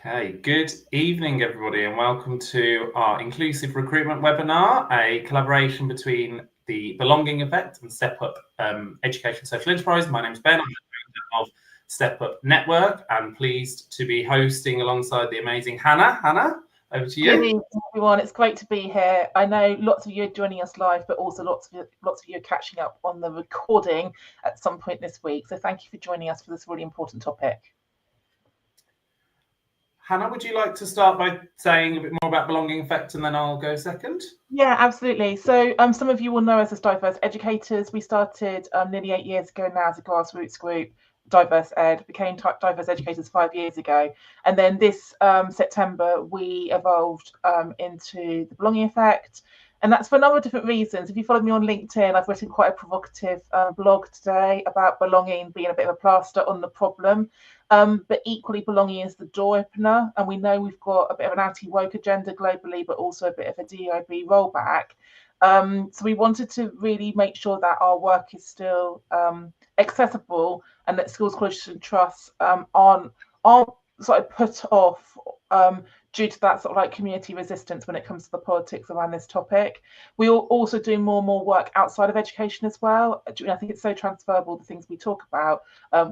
Okay, good evening, everybody, and welcome to our Inclusive Recruitment webinar, a collaboration between the Belonging Effect and Step Up Education Social Enterprise. My name is Ben, I'm the founder of Step Up Network, and pleased to be hosting alongside the amazing Hannah. Hannah, over to you. Good evening, everyone. It's great to be here. I know lots of you are joining us live, but also lots of you are catching up on the recording at some point this week. So thank you for joining us for this really important topic. Hannah, would you like to start by saying a bit more about Belonging Effect, and then I'll go second? Yeah, absolutely. So some of you will know us as Diverse Educators. We started nearly 8 years ago now as a grassroots group. Diverse Ed became Diverse Educators 5 years ago, and then this September we evolved into the Belonging Effect, and that's for a number of different reasons. If you follow me on LinkedIn, I've written quite a provocative blog today about belonging being a bit of a plaster on the problem, but equally belonging is the door opener, and we know we've got a bit of an anti-woke agenda globally, but also a bit of a DIB rollback. So we wanted to really make sure that our work is still accessible, and that schools, colleges and trusts aren't sort of put off due to that sort of like community resistance when it comes to the politics around this topic. We are also doing more and more work outside of education as well. I think it's so transferable, the things we talk about.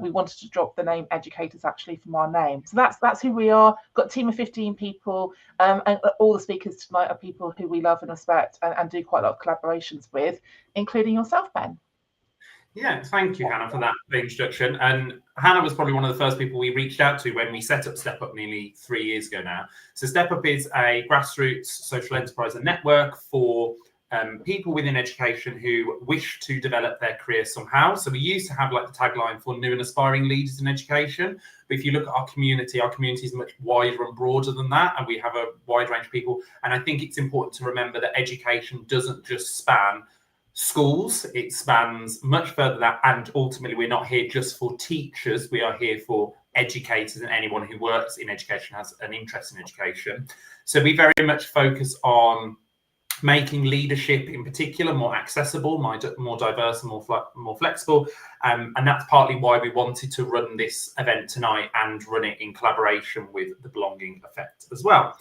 We wanted to drop the name educators actually from our name. So that's who we are. Got a team of 15 people, and all the speakers tonight are people who we love and respect and do quite a lot of collaborations with, including yourself, Ben. Yeah, thank you, Hannah, for that introduction. And Hannah was probably one of the first people we reached out to when we set up Step Up nearly 3 years ago now. So Step Up is a grassroots social enterprise and network for people within education who wish to develop their career somehow. So we used to have like the tagline for new and aspiring leaders in education. But if you look at our community is much wider and broader than that. And we have a wide range of people. And I think it's important to remember that education doesn't just span schools, it spans much further than that, and ultimately we're not here just for teachers, we are here for educators and anyone who works in education, has an interest in education. So we very much focus on making leadership in particular more accessible, more diverse and more flexible, and that's partly why we wanted to run this event tonight and run it in collaboration with the Belonging Effect as well.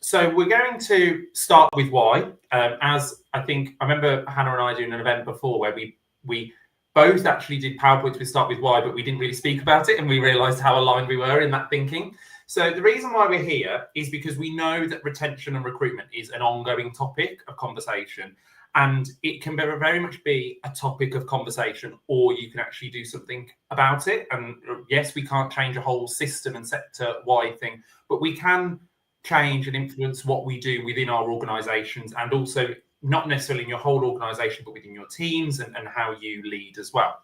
So we're going to start with why. As I remember Hannah and I doing an event before where we both actually did PowerPoints with start with why, but we didn't really speak about it, and we realized how aligned we were in that thinking. So the reason why we're here is because we know that retention and recruitment is an ongoing topic of conversation, and it can very much be a topic of conversation, or you can actually do something about it. And yes, we can't change a whole system and sector-wide thing, but we can change and influence what we do within our organizations, and also not necessarily in your whole organization, but within your teams and how you lead as well.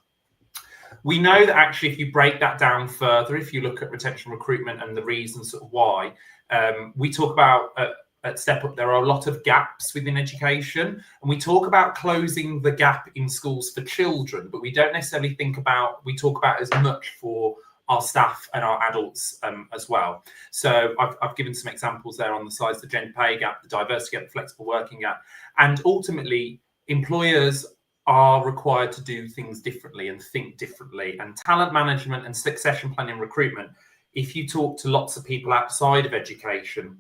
We know that actually, if you break that down further, if you look at retention recruitment and the reasons why, we talk about at Step Up, there are a lot of gaps within education, and we talk about closing the gap in schools for children, but we don't necessarily we talk about as much for our staff and our adults as well. So I've given some examples there on the slides: the gender pay gap, the diversity gap, the flexible working gap, and ultimately employers are required to do things differently and think differently. And talent management and succession planning recruitment, if you talk to lots of people outside of education,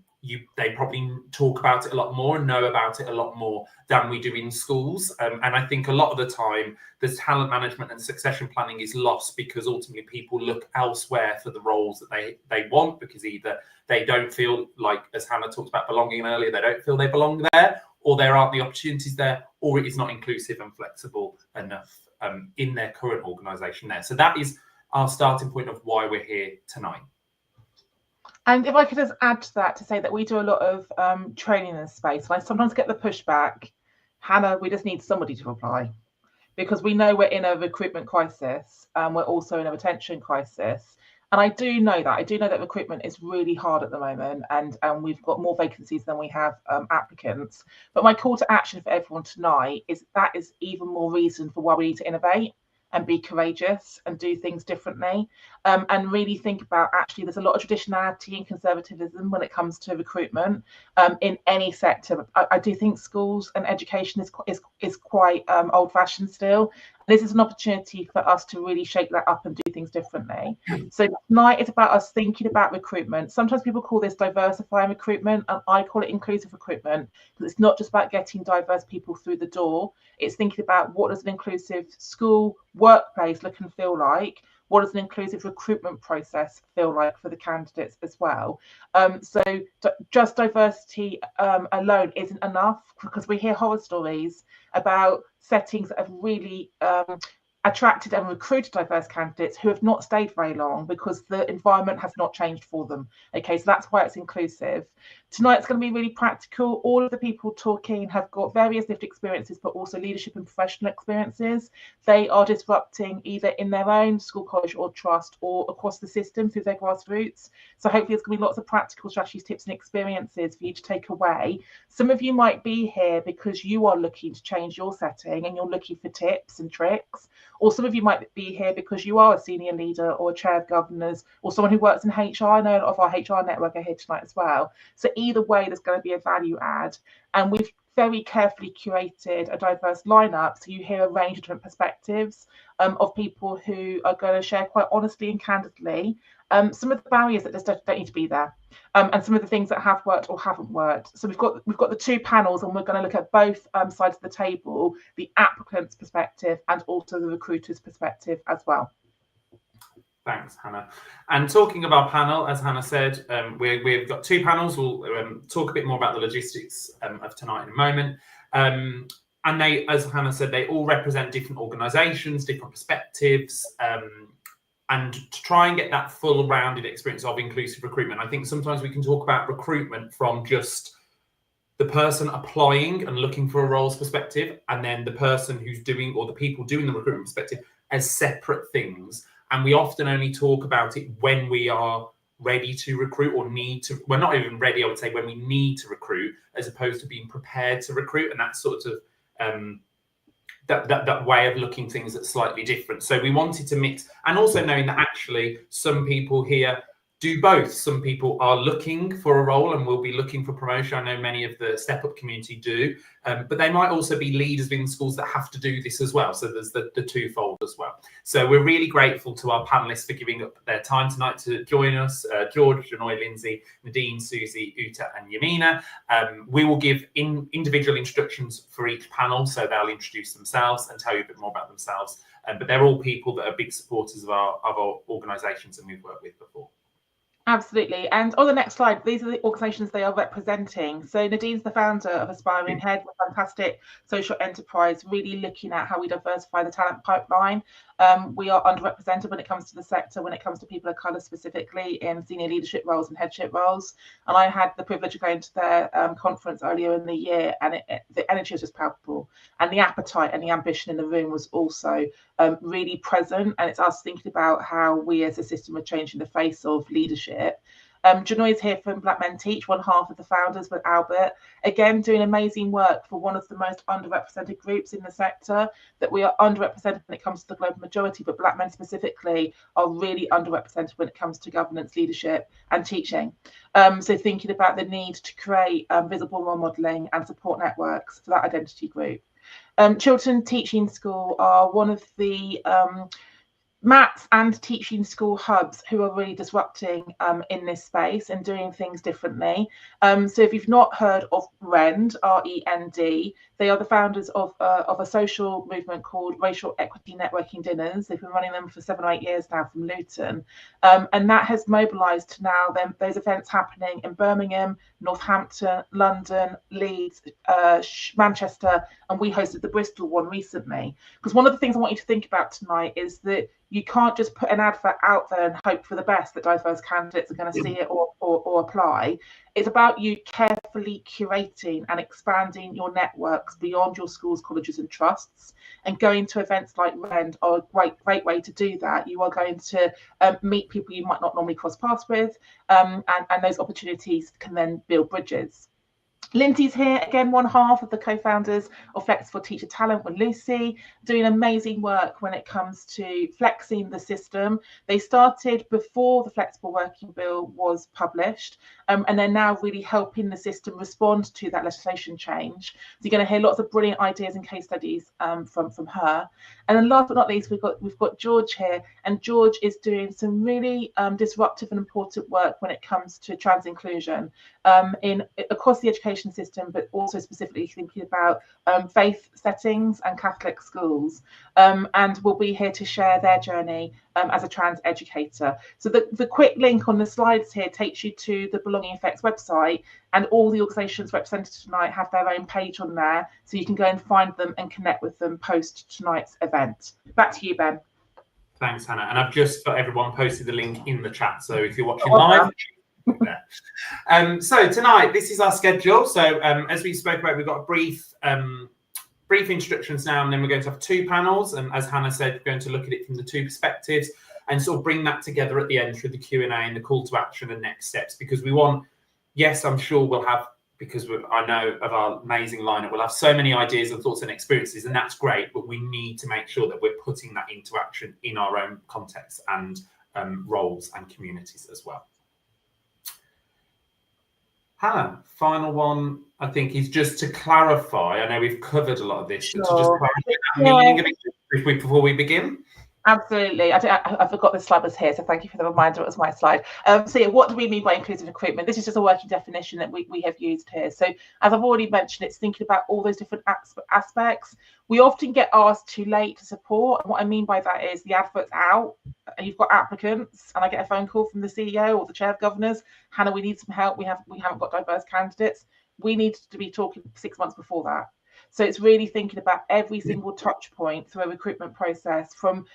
they probably talk about it a lot more and know about it a lot more than we do in schools. And I think a lot of the time, the talent management and succession planning is lost because ultimately people look elsewhere for the roles that they want, because either they don't feel like, as Hannah talked about belonging earlier, they don't feel they belong there, or there aren't the opportunities there, or it is not inclusive and flexible enough in their current organisation there. So that is our starting point of why we're here tonight. And if I could just add to that to say that we do a lot of training in this space. I sometimes get the pushback, Hannah, we just need somebody to apply, because we know we're in a recruitment crisis and we're also in a retention crisis. And I do know that recruitment is really hard at the moment, and we've got more vacancies than we have applicants. But my call to action for everyone tonight is that is even more reason for why we need to innovate and be courageous and do things differently, and really think about, actually, there's a lot of traditionality and conservatism when it comes to recruitment in any sector. I do think schools and education is quite old-fashioned still. This is an opportunity for us to really shake that up and do things things differently. So tonight is about us thinking about recruitment. Sometimes people call this diversifying recruitment, and I call it inclusive recruitment, because it's not just about getting diverse people through the door. It's thinking about what does an inclusive school workplace look and feel like. What does an inclusive recruitment process feel like for the candidates as well? So just diversity alone isn't enough, because we hear horror stories about settings that have really attracted and recruited diverse candidates who have not stayed very long because the environment has not changed for them. Okay, so that's why it's inclusive. Tonight's going to be really practical. All of the people talking have got various lived experiences, but also leadership and professional experiences. They are disrupting either in their own school, college or trust, or across the system through their grassroots. So hopefully there's going to be lots of practical strategies, tips and experiences for you to take away. Some of you might be here because you are looking to change your setting and you're looking for tips and tricks. Or some of you might be here because you are a senior leader or a chair of governors or someone who works in HR. I know a lot of our HR network are here tonight as well. So either way, there's going to be a value add. And we've very carefully curated a diverse lineup, so you hear a range of different perspectives of people who are going to share quite honestly and candidly some of the barriers that just don't need to be there, and some of the things that have worked or haven't worked. So we've got the two panels, and we're going to look at both sides of the table, the applicant's perspective and also the recruiter's perspective as well. Thanks, Hannah. And talking of our panel, as Hannah said, we've got two panels. We'll talk a bit more about the logistics of tonight in a moment. And they, as Hannah said, they all represent different organisations, different perspectives, and to try and get that full rounded experience of inclusive recruitment. I think sometimes we can talk about recruitment from just the person applying and looking for a role's perspective, and then the person who's doing, or the people doing the recruitment perspective, as separate things. And we often only talk about it when we are ready to recruit or need to. We're not even ready, I would say, when we need to recruit, as opposed to being prepared to recruit. And that's sort of that way of looking things that's slightly different. So we wanted to mix, and also knowing that actually some people here do both. Some people are looking for a role and will be looking for promotion. I know many of the Step Up community do, but they might also be leaders in schools that have to do this as well. So there's the twofold as well. So we're really grateful to our panelists for giving up their time tonight to join us. George, Janoy, Lindsay, Nadine, Susie, Uta and Yamina. We will give individual instructions for each panel, so they'll introduce themselves and tell you a bit more about themselves. But they're all people that are big supporters of our organisations and we've worked with before. Absolutely. And on the next slide, these are the organisations they are representing. So Nadine's the founder of Aspiring Head, a fantastic social enterprise, really looking at how we diversify the talent pipeline. We are underrepresented when it comes to the sector, when it comes to people of colour specifically in senior leadership roles and headship roles. And I had the privilege of going to their conference earlier in the year, and the energy was just palpable. And the appetite and the ambition in the room was also really present. And it's us thinking about how we as a system are changing the face of leadership. Janoy is here from Black Men Teach, one half of the founders with Albert, again doing amazing work for one of the most underrepresented groups in the sector, that we are underrepresented when it comes to the global majority, but Black men specifically are really underrepresented when it comes to governance, leadership and teaching. So thinking about the need to create visible role modelling and support networks for that identity group. Chiltern Teaching School are one of the MATs and teaching school hubs who are really disrupting in this space and doing things differently. So if you've not heard of REND, R-E-N-D, they are the founders of a social movement called Racial Equity Networking Dinners. They've been running them for 7 or 8 years now from Luton. And that has mobilised to now those events happening in Birmingham, Northampton, London, Leeds, Manchester, and we hosted the Bristol one recently. Because one of the things I want you to think about tonight is that you can't just put an advert out there and hope for the best that diverse candidates are going to see it or apply. It's about you carefully curating and expanding your networks beyond your schools, colleges and trusts, and going to events like REND are a great way to do that. You are going to meet people you might not normally cross paths with, and those opportunities can then build bridges. Lindsay's here again, one half of the co-founders of Flexible Teacher Talent with Lucy, doing amazing work when it comes to flexing the system. They started before the Flexible Working Bill was published, and they're now really helping the system respond to that legislation change. So you're going to hear lots of brilliant ideas and case studies from her. And then last but not least, we've got George here, and George is doing some really disruptive and important work when it comes to trans inclusion across the education system, but also specifically thinking about faith settings and Catholic schools, and will be here to share their journey as a trans educator. So the quick link on the slides here takes you to the Belonging Effects website, and all the organisations represented tonight have their own page on there, so you can go and find them and connect with them post tonight's event. Back to you, Ben. Thanks, Hannah. And I've just, for everyone, posted the link in the chat, so if you're watching live, so tonight, this is our schedule. So as we spoke about, we've got a brief introductions now, and then we're going to have 2 panels. And as Hannah said, we're going to look at it from the 2 perspectives and sort of bring that together at the end through the Q&A and the call to action and next steps. Because we want, yes, I'm sure we'll have, because I know of our amazing lineup, we'll have so many ideas and thoughts and experiences, and that's great. But we need to make sure that we're putting that into action in our own context and roles and communities as well. Hannah, final one, I think, is just to clarify. I know we've covered a lot of this, but to just clarify that meaning of it before we begin. Absolutely. I forgot the slide was here, so thank you for the reminder. It was my slide. So yeah, what do we mean by inclusive recruitment? This is just a working definition that we have used here. So as I've already mentioned, it's thinking about all those different aspects. We often get asked too late to support. And what I mean by that is the advert's out and you've got applicants, and I get a phone call from the CEO or the chair of governors. Hannah, we need some help. We haven't got diverse candidates. We need to be talking 6 months before that. So it's really thinking about every single touch point through a recruitment process, from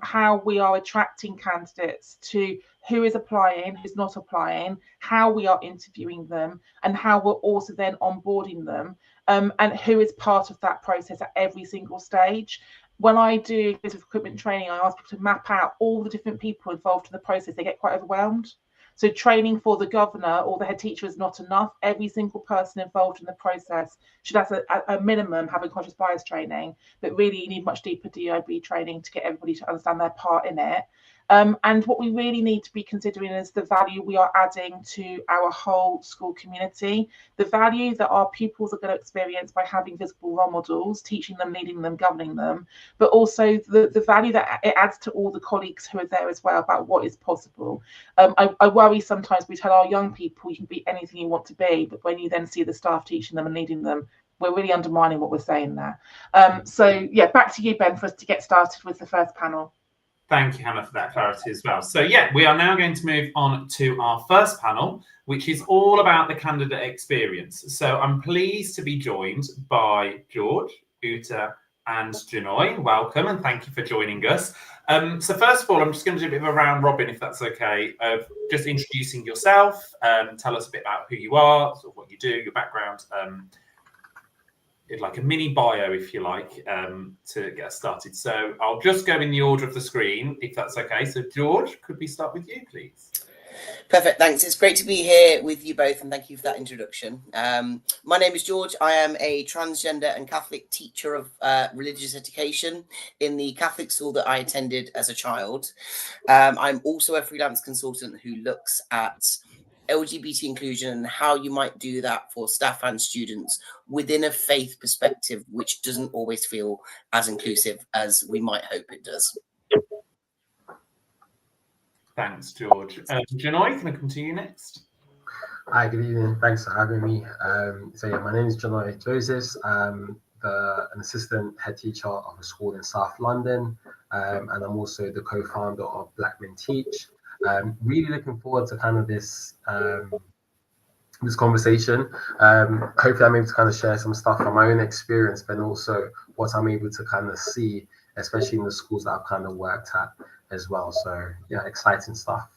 how we are attracting candidates to who is applying, who's not applying, how we are interviewing them, and how we're also then onboarding them, and who is part of that process at every single stage. When I do this recruitment training, I ask people to map out all the different people involved in the process. They get quite overwhelmed. So training for the governor or the head teacher is not enough. Every single person involved in the process should, as a minimum, have unconscious bias training, but really you need much deeper DIB training to get everybody to understand their part in it. And what we really need to be considering is the value we are adding to our whole school community, the value that our pupils are going to experience by having visible role models, teaching them, leading them, governing them, but also the value that it adds to all the colleagues who are there as well about what is possible. I worry sometimes we tell our young people you can be anything you want to be, but when you then see the staff teaching them and leading them, we're really undermining what we're saying there. So yeah, back to you, Ben, for us to get started with the first panel. Thank you, Hannah, for that clarity as well. So yeah, we are now going to move on to our first panel, which is all about the candidate experience. So I'm pleased to be joined by George, Uta, and Janoy. Welcome, and thank you for joining us. So first of all, I'm just going to do a bit of a round robin, if that's okay, of just introducing yourself, tell us a bit about who you are, sort of what you do, your background, like a mini bio, if you like, to get us started. So I'll just go in the order of the screen, if that's okay. So George, could we start with you, please? Perfect, thanks. It's great to be here with you both, and thank you for that introduction. My name is George. I am a transgender and Catholic teacher of religious education in the Catholic school that I attended as a child. I'm also a freelance consultant who looks at LGBT inclusion and how you might do that for staff and students within a faith perspective, which doesn't always feel as inclusive as we might hope it does. Thanks, George. Janoy, can I come to you next? Hi, good evening. Thanks for having me. So yeah, my name is Janoy Joseph. I'm an assistant head teacher of a school in South London, and I'm also the co-founder of Black Men Teach. Really looking forward to kind of this conversation. Hopefully I'm able to kind of share some stuff from my own experience, but also what I'm able to kind of see, especially in the schools that I've kind of worked at as well. So yeah, exciting stuff.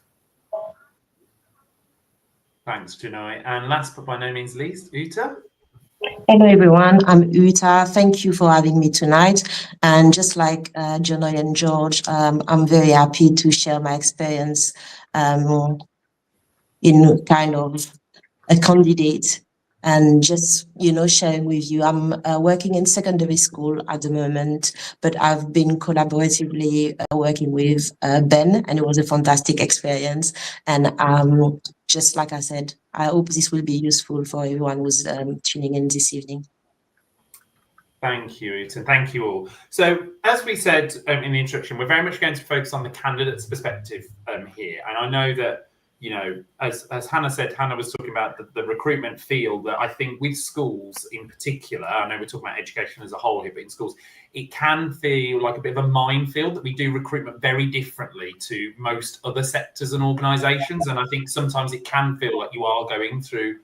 Thanks, Janoy. And last but by no means least, Uta. Hello, everyone. I'm Uta. Thank you for having me tonight. And just like Janoy and George, I'm very happy to share my experience in kind of a candidate and just, sharing with you. I'm working in secondary school at the moment, but I've been collaboratively working with Ben, and it was a fantastic experience. And just like I said, I hope this will be useful for everyone who's tuning in this evening. Thank you, Uta. Thank you all. So, as we said in the introduction, we're very much going to focus on the candidate's perspective here. And I know that, as Hannah said, Hannah was talking about the recruitment field, that I think with schools in particular, I know we're talking about education as a whole here, but in schools, it can feel like a bit of a minefield, that we do recruitment very differently to most other sectors and organisations. And I think sometimes it can feel like you are going through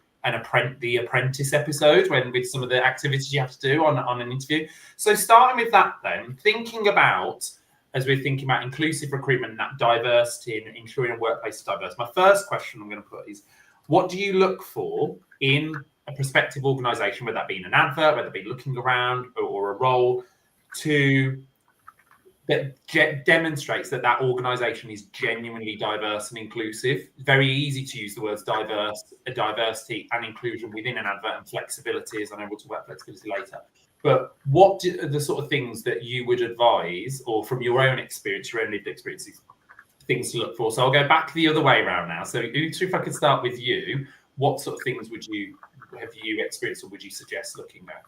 the apprentice episode, when with some of the activities you have to do on an interview. So starting with that, then thinking about, as we're thinking about inclusive recruitment and that diversity and ensuring a workplace is diverse, my first question I'm going to put is, what do you look for in a prospective organisation, whether that be in an advert, whether it be looking around, or a role, that demonstrates that organisation is genuinely diverse and inclusive? Very easy to use the words diversity and inclusion within an advert, and flexibility, as I know we'll talk about flexibility later. But what are the sort of things that you would advise, or from your own experience, your own lived experiences, things to look for? So I'll go back the other way around now. So Uta, if I could start with you, what sort of things have you experienced, or would you suggest looking at?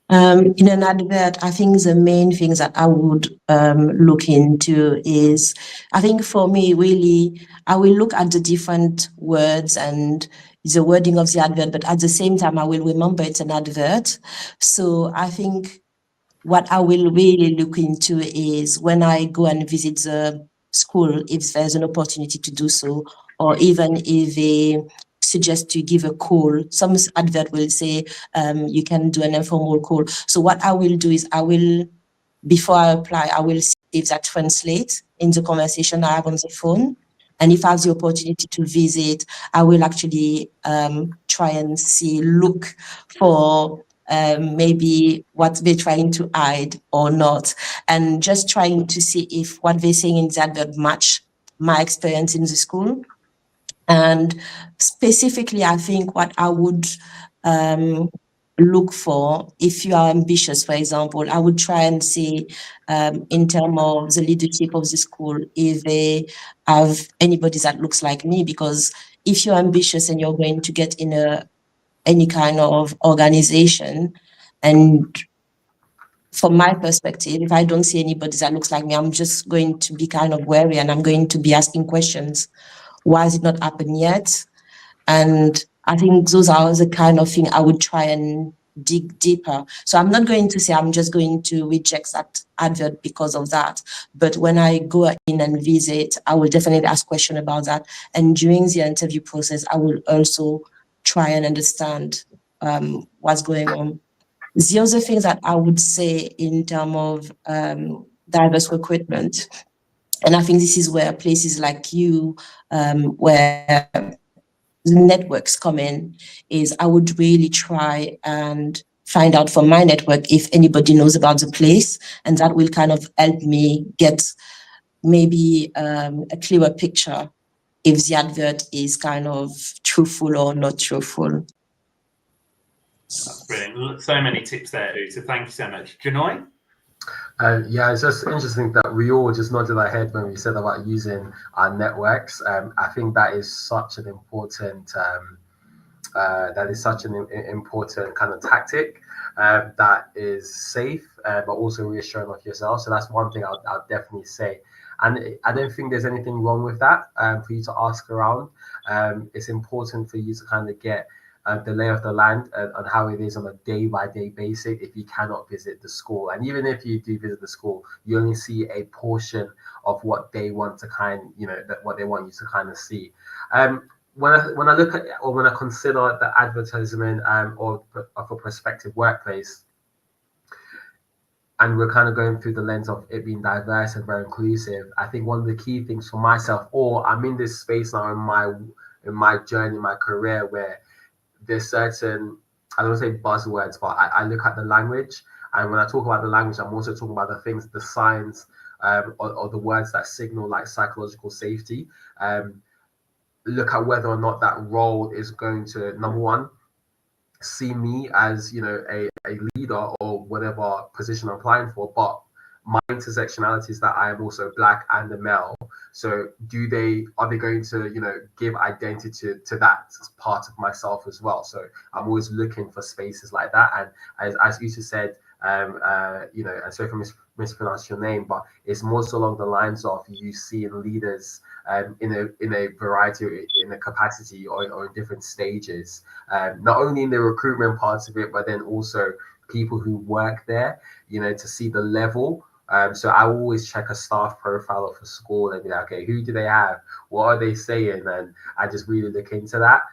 In an advert, I think the main things that I would look into is, I think for me, really, I will look at the different words and the wording of the advert, but at the same time, I will remember it's an advert. So I think what I will really look into is, when I go and visit the school, if there's an opportunity to do so, or even if they suggest to give a call. Some advert will say you can do an informal call. So what I will do is, before I apply, I will see if that translates in the conversation I have on the phone. And if I have the opportunity to visit, I will actually try and look for maybe what they're trying to hide or not, and just trying to see if what they're saying in the advert match my experience in the school. And specifically, I think what I would look for, if you are ambitious, for example, I would try and see in terms of the leadership of the school, if they have anybody that looks like me. Because if you're ambitious and you're going to get in any kind of organization, and from my perspective, if I don't see anybody that looks like me, I'm just going to be kind of wary, and I'm going to be asking questions. Why has it not happened yet? And I think those are the kind of thing I would try and dig deeper. So I'm not going to say I'm just going to reject that advert because of that. But when I go in and visit, I will definitely ask questions about that. And during the interview process, I will also try and understand what's going on. The other thing that I would say in terms of diverse recruitment, and I think this is where places like you, where networks come in, is I would really try and find out from my network if anybody knows about the place, and that will kind of help me get maybe a clearer picture if the advert is kind of truthful or not truthful. That's brilliant. So many tips there, Uta. Thank you so much. Janoy? Yeah, it's just interesting that we all just nodded our head when we said about using our networks. I think that is such an important kind of tactic that is safe, but also reassuring of yourself. So that's one thing I'll definitely say. And I don't think there's anything wrong with that, for you to ask around. It's important for you to kind of get the lay of the land and how it is on a day-by-day basis if you cannot visit the school. And even if you do visit the school, you only see a portion of what they want to what they want you to kind of see. When I look at, or when I consider the advertisement or of a prospective workplace, and we're kind of going through the lens of it being diverse and very inclusive, I think one of the key things for myself, or I'm in this space now in my journey, my career, where there's certain, I don't want to say buzzwords, but I look at the language. And when I talk about the language, I'm also talking about the things, the signs, or the words that signal like psychological safety. Look at whether or not that role is going to, number one, see me as, you know, a leader or whatever position I'm applying for, but my intersectionality is that I am also black and a male. So are they going to, you know, give identity to that as part of myself as well? So I'm always looking for spaces like that. And as Uta said, you know, and sorry for mispronouncing your name, but it's more so along the lines of you seeing leaders in a variety, in a capacity or in different stages, not only in the recruitment parts of it, but then also people who work there, you know, to see the level. So I will always check a staff profile of a school and be like, okay, who do they have? What are they saying? And I just really look into that.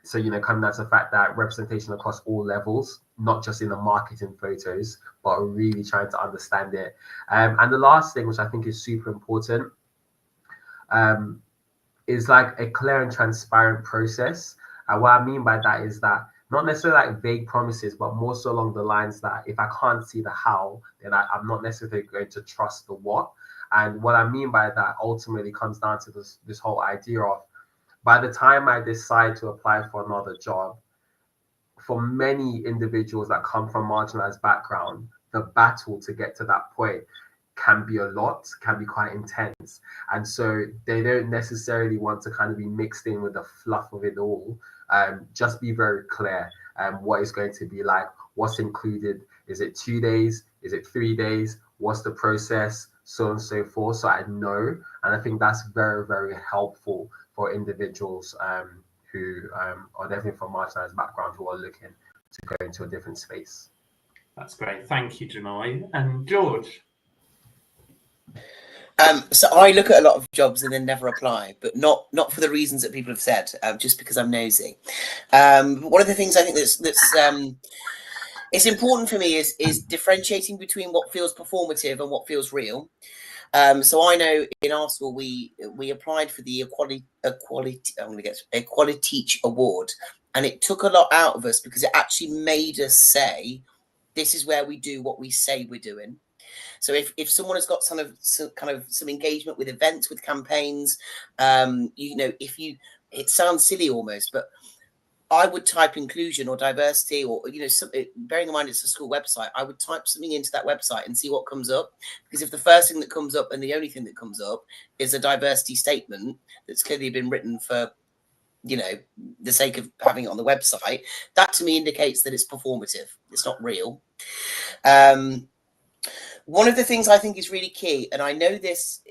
So, you know, coming down to the fact that representation across all levels, not just in the marketing photos, but really trying to understand it. And the last thing, which I think is super important, is like a clear and transparent process. And what I mean by that is that not necessarily like vague promises, but more so along the lines that if I can't see the how, then I'm not necessarily going to trust the what. And what I mean by that ultimately comes down to this whole idea of, by the time I decide to apply for another job, for many individuals that come from marginalized background, the battle to get to that point can be a lot, can be quite intense. And so they don't necessarily want to kind of be mixed in with the fluff of it all. Just be very clear what it's going to be like, what's included. Is it 2 days? Is it 3 days? What's the process? So on and so forth. So I know, and I think that's very, very helpful for individuals who are definitely from marginalized background who are looking to go into a different space. That's great. Thank you, Janai. And George? So I look at a lot of jobs and then never apply, but not for the reasons that people have said, just because I'm nosy. One of the things I think that's it's important for me is differentiating between what feels performative and what feels real. So I know in our school we applied for the Equality Teach Award, and it took a lot out of us because it actually made us say, this is where we do what we say we're doing. So if someone has got some engagement with events, with campaigns, you know, it sounds silly almost, but I would type inclusion or diversity, or, you know, bearing in mind it's a school website, I would type something into that website and see what comes up. Because if the first thing that comes up and the only thing that comes up is a diversity statement that's clearly been written for, you know, the sake of having it on the website, that to me indicates that it's performative. It's not real. One of the things I think is really key, and I know this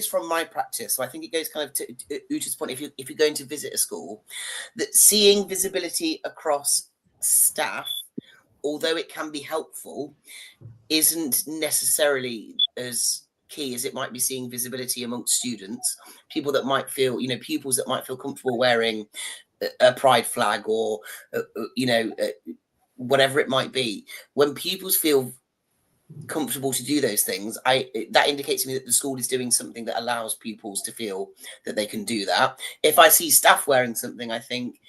from my practice, so I think it goes kind of to Uta's point, if you're going to visit a school, that seeing visibility across staff, although it can be helpful, isn't necessarily as key as it might be seeing visibility amongst students, people that might feel, you know, pupils that might feel comfortable wearing a pride flag or, you know, whatever it might be. When pupils feel comfortable to do those things, that indicates to me that the school is doing something that allows pupils to feel that they can do that. If I see staff wearing something, I think,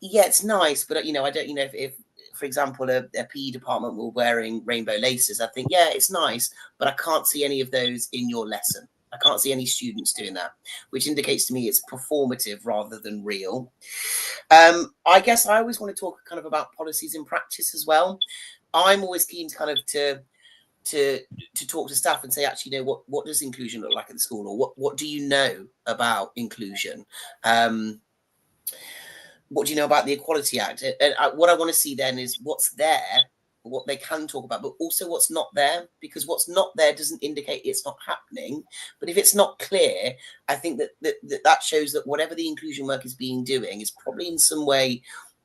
yeah, it's nice, but, you know, I don't, you know, if for example, a PE department were wearing rainbow laces, I think, yeah, it's nice, but I can't see any of those in your lesson. I can't see any students doing that, which indicates to me it's performative rather than real. I guess I always want to talk kind of about policies in practice as well. I'm always keen to kind of to talk to staff and say, actually, you know, what does inclusion look like at the school, or what do you know about inclusion? What do you know about the Equality Act? And what I want to see then is what's there, what they can talk about, but also what's not there, because what's not there doesn't indicate it's not happening. But if it's not clear, I think that shows that whatever the inclusion work is being doing is probably in some way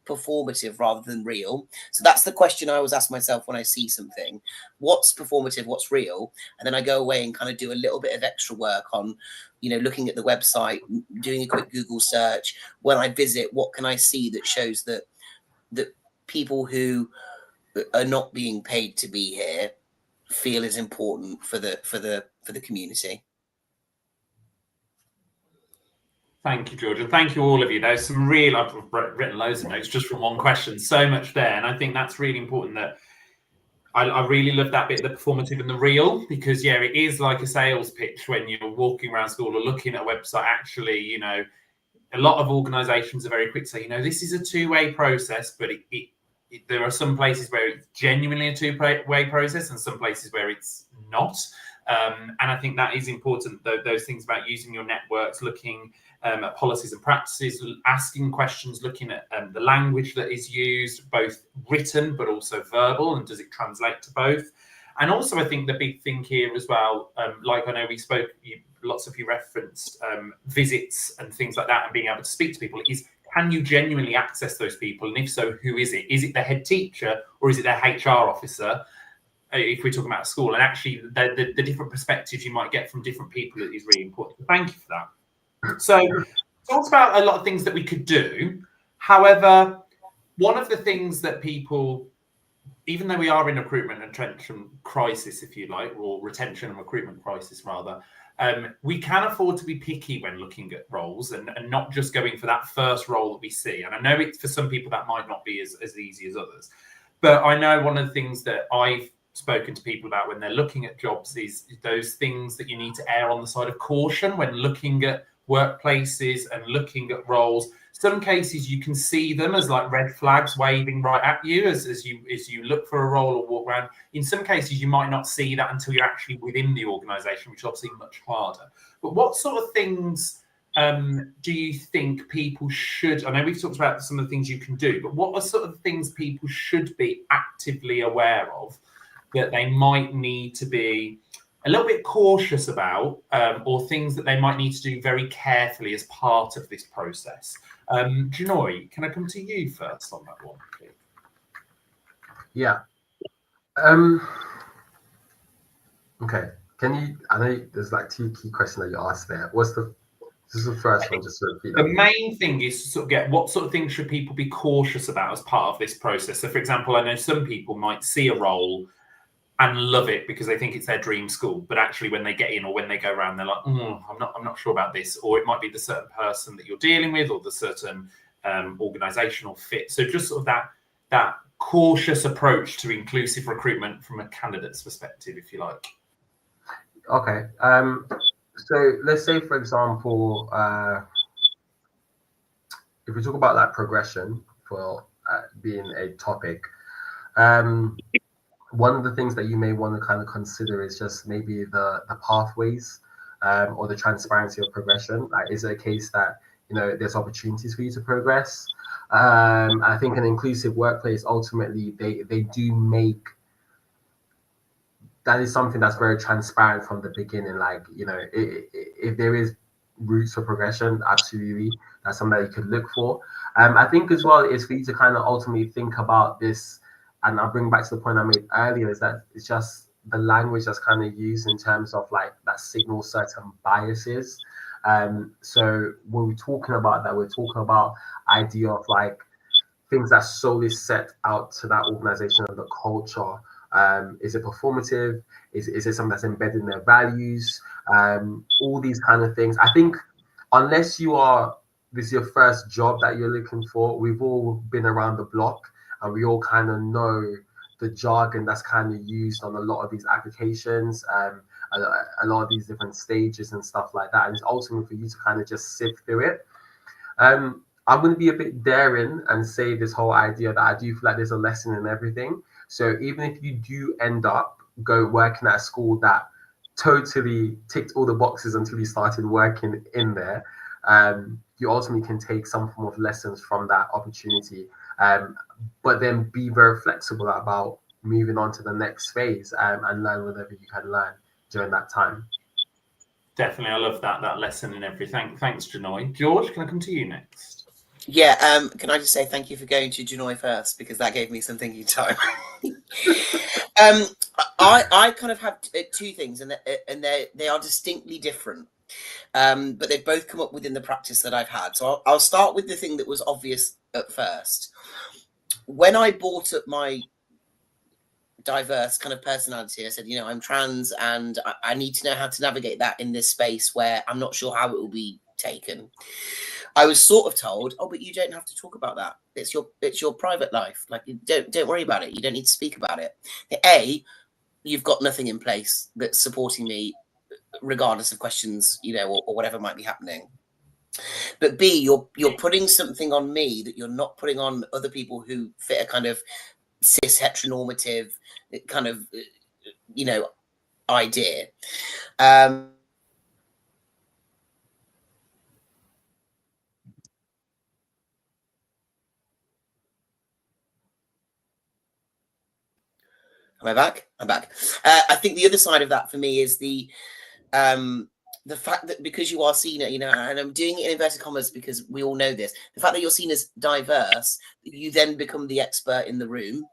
performative rather than real. So that's the question I always ask myself when I see something: what's performative, what's real? And then I go away and kind of do a little bit of extra work on, you know, looking at the website, doing a quick Google search. When I visit, what can I see that shows that people who are not being paid to be here feel is important for the community? Thank you, George, and thank you all of you. There's some real, I've written loads of notes just from one question, so much there, and I think that's really important. That I really love that bit, the performative and the real, because yeah, it is like a sales pitch when you're walking around school or looking at a website. Actually, you know, a lot of organisations are very quick to say, this is a two-way process, but there are some places where it's genuinely a two-way process and some places where it's not. And I think that is important, those things about using your networks, looking at policies and practices, asking questions, looking at the language that is used, both written but also verbal, and does it translate to both? And also, I think the big thing here as well, like I know we spoke, lots of you referenced visits and things like that, and being able to speak to people, is can you genuinely access those people? And if so, who is it? Is it the head teacher or is it their HR officer? If we're talking about a school, and actually the different perspectives you might get from different people is really important. So thank you for that. So talked about a lot of things that we could do. However, one of the things that people, even though we are in a recruitment and retention crisis, if you like, or retention and recruitment crisis rather, we can afford to be picky when looking at roles and not just going for that first role that we see. And I know for some people that might not be as easy as others. But I know one of the things that I've spoken to people about when they're looking at jobs is those things that you need to err on the side of caution when looking at workplaces and looking at roles. Some cases you can see them as like red flags waving right at you as you look for a role or walk around. In some cases, you might not see that until you're actually within the organisation, which is obviously much harder. But what sort of things do you think people should? I know we've talked about some of the things you can do, but what are sort of things people should be actively aware of that they might need to be a little bit cautious about, or things that they might need to do very carefully as part of this process? Janoy, can I come to you first on that one, please? Yeah. Okay. Can you? I know there's like two key questions that you asked there. This is the first one, just to repeat that. The main thing is to sort of get what sort of things should people be cautious about as part of this process. So, for example, I know some people might see a role and love it because they think it's their dream school, but actually when they get in or when they go around, they're like, I'm not sure about this. Or it might be the certain person that you're dealing with or the certain organizational fit. So just sort of that cautious approach to inclusive recruitment from a candidate's perspective, if you like. Okay. So let's say, for example, if we talk about that progression for being a topic, one of the things that you may want to kind of consider is just maybe the pathways or the transparency of progression. Like, is it a case that there's opportunities for you to progress? I think an inclusive workplace, ultimately, they do make that is something that's very transparent from the beginning. Like, if there is routes for progression, absolutely, that's something that you could look for. I think as well is for you to kind of ultimately think about this. And I'll bring back to the point I made earlier, is that it's just the language that's kind of used in terms of like that signals certain biases. So when we're talking about that, we're talking about idea of like things that solely set out to that organization and the culture. Is it performative? Is it something that's embedded in their values? All these kind of things. I think unless this is your first job that you're looking for, we've all been around the block. And we all kind of know the jargon that's kind of used on a lot of these applications, a lot of these different stages and stuff like that. And it's ultimately for you to kind of just sift through it. I'm going to be a bit daring and say this whole idea that I do feel like there's a lesson in everything. So even if you do end up working at a school that totally ticked all the boxes until you started working in there, you ultimately can take some form of lessons from that opportunity. But then be very flexible about moving on to the next phase and learn whatever you can learn during that time. Definitely, I love that lesson in everything. Thanks, Janoy. George, can I come to you next? Yeah, can I just say thank you for going to Janoy first, because that gave me some thinking time. I kind of have two things, and they are distinctly different. But they've both come up within the practice that I've had. So I'll start with the thing that was obvious at first. When I brought up my diverse kind of personality, I said, I'm trans and I need to know how to navigate that in this space where I'm not sure how it will be taken. I was sort of told, but you don't have to talk about that. It's your private life. Like, don't worry about it. You don't need to speak about it. You've got nothing in place that's supporting me, regardless of questions, or whatever might be happening. But B, you're putting something on me that you're not putting on other people who fit a kind of cis heteronormative kind of, you know, idea. Am I back? I'm back. I think the other side of that for me is the fact that because you are seen, you know, and I'm doing it in inverted commas because we all know this, the fact that you're seen as diverse, you then become the expert in the room,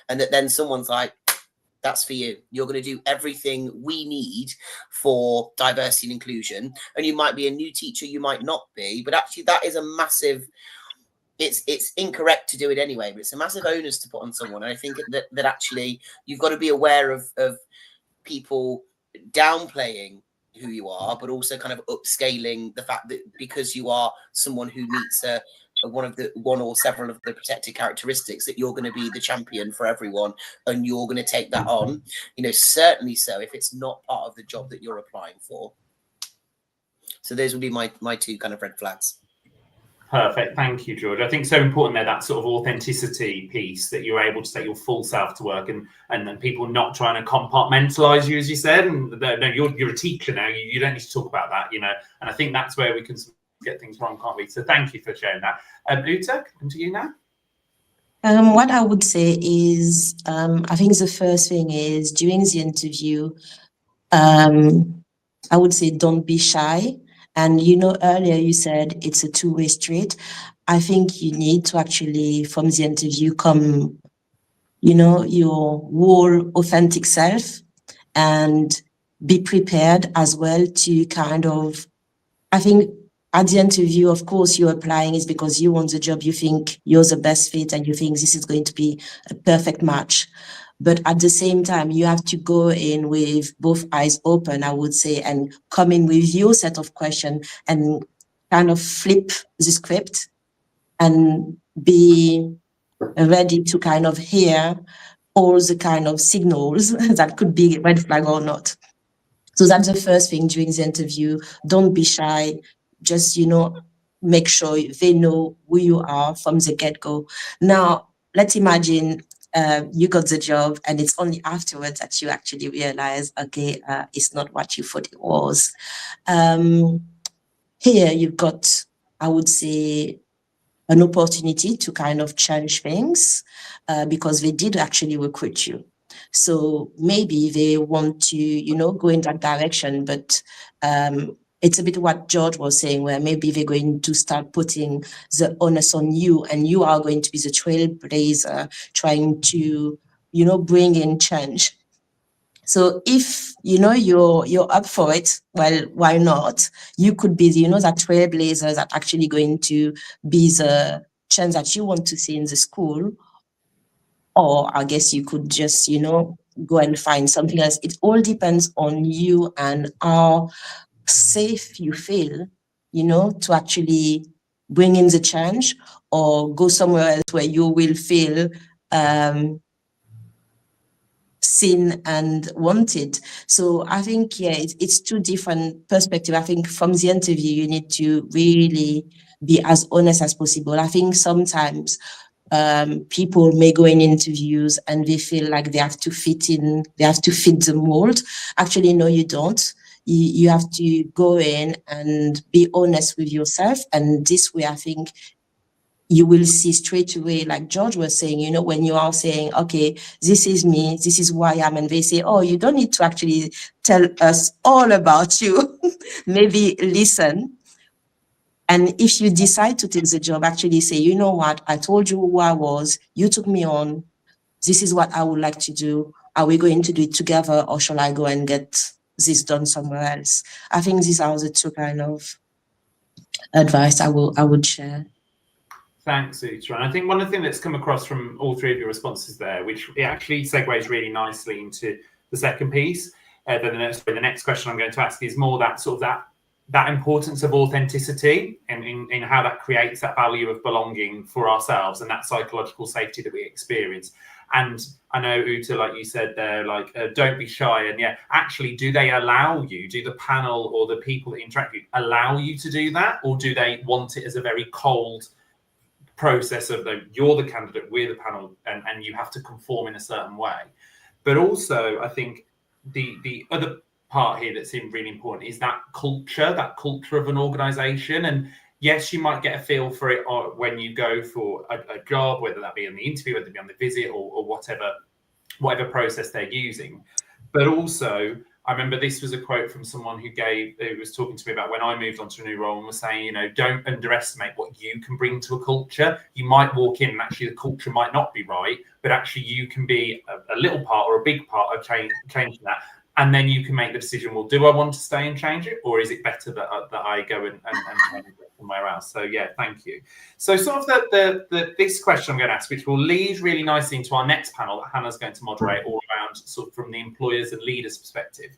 and that then someone's like, that's for you. You're going to do everything we need for diversity and inclusion. And you might be a new teacher, you might not be, but actually that is a massive, it's incorrect to do it anyway, but it's a massive onus to put on someone. And I think that actually you've got to be aware of people downplaying who you are, but also kind of upscaling the fact that because you are someone who meets one or several of the protected characteristics, that you're going to be the champion for everyone, and you're going to take that on, you know, certainly so if it's not part of the job that you're applying for. So those would be my two kind of red flags. Perfect. Thank you, George. I think so important there, that sort of authenticity piece, that you're able to take your full self to work, and then people not trying to compartmentalize you, as you said. And no, you're a teacher now. You don't need to talk about that, you know. And I think that's where we can get things wrong, can't we? So thank you for sharing that. Uta, come to you now. What I would say is, I think the first thing is during the interview, I would say don't be shy. And, you know, earlier you said it's a two-way street. I think you need to actually, from the interview, come, you know, your whole authentic self, and be prepared as well to kind of, I think at the interview, of course, you're applying is because you want the job, you think you're the best fit, and you think this is going to be a perfect match. But at the same time, you have to go in with both eyes open, I would say, and come in with your set of questions and kind of flip the script and be ready to kind of hear all the kind of signals that could be red flag or not. So that's the first thing during the interview. Don't be shy. Just, you know, make sure they know who you are from the get-go. Now, let's imagine you got the job, and it's only afterwards that you actually realize, okay, it's not what you thought it was. Here you've got, I would say, an opportunity to kind of change things because they did actually recruit you. So maybe they want to, you know, go in that direction, but it's a bit what George was saying, where maybe they're going to start putting the onus on you, and you are going to be the trailblazer trying to, you know, bring in change. So if, you know, you're up for it, well, why not? You could be, you know, that trailblazer that actually going to be the change that you want to see in the school. Or I guess you could just, you know, go and find something else. It all depends on you and how safe you feel, you know, to actually bring in the change, or go somewhere else where you will feel seen and wanted. So I think, yeah, it's two different perspectives. I think from the interview, you need to really be as honest as possible. I think sometimes people may go in interviews and they feel like they have to fit in, they have to fit the mold. Actually, no, you don't. You have to go in and be honest with yourself. And this way, I think you will see straight away, like George was saying, you know, when you are saying, okay, this is me, this is who I am, and they say, oh, you don't need to actually tell us all about you. Maybe listen. And if you decide to take the job, actually say, you know what, I told you who I was, you took me on, this is what I would like to do. Are we going to do it together, or shall I go and get this done somewhere else? I think these are the two kind of advice I would share. Thanks, Uta. And I think one of the things that's come across from all three of your responses there, which it actually segues really nicely into the second piece. The next question I'm going to ask is more that sort of that importance of authenticity and in how that creates that value of belonging for ourselves and that psychological safety that we experience. And I know, Uta, like you said, they're like, don't be shy. And yeah, actually, do they allow you, do the panel or the people that interact with you allow you to do that? Or do they want it as a very cold process of you're the candidate, we're the panel, and you have to conform in a certain way? But also, I think the other part here that seemed really important is that culture of an organization. And yes, you might get a feel for it when you go for a job, whether that be in the interview, whether it be on the visit, or whatever process they're using. But also, I remember this was a quote from someone who was talking to me about when I moved on to a new role, and was saying, you know, don't underestimate what you can bring to a culture. You might walk in and actually the culture might not be right, but actually you can be a little part or a big part of changing that. And then you can make the decision, well, do I want to stay and change it? Or is it better that I go and change it somewhere else? So yeah, thank you. So sort of this question I'm going to ask, which will lead really nicely into our next panel that Hannah's going to moderate, all around sort of from the employers and leaders perspective.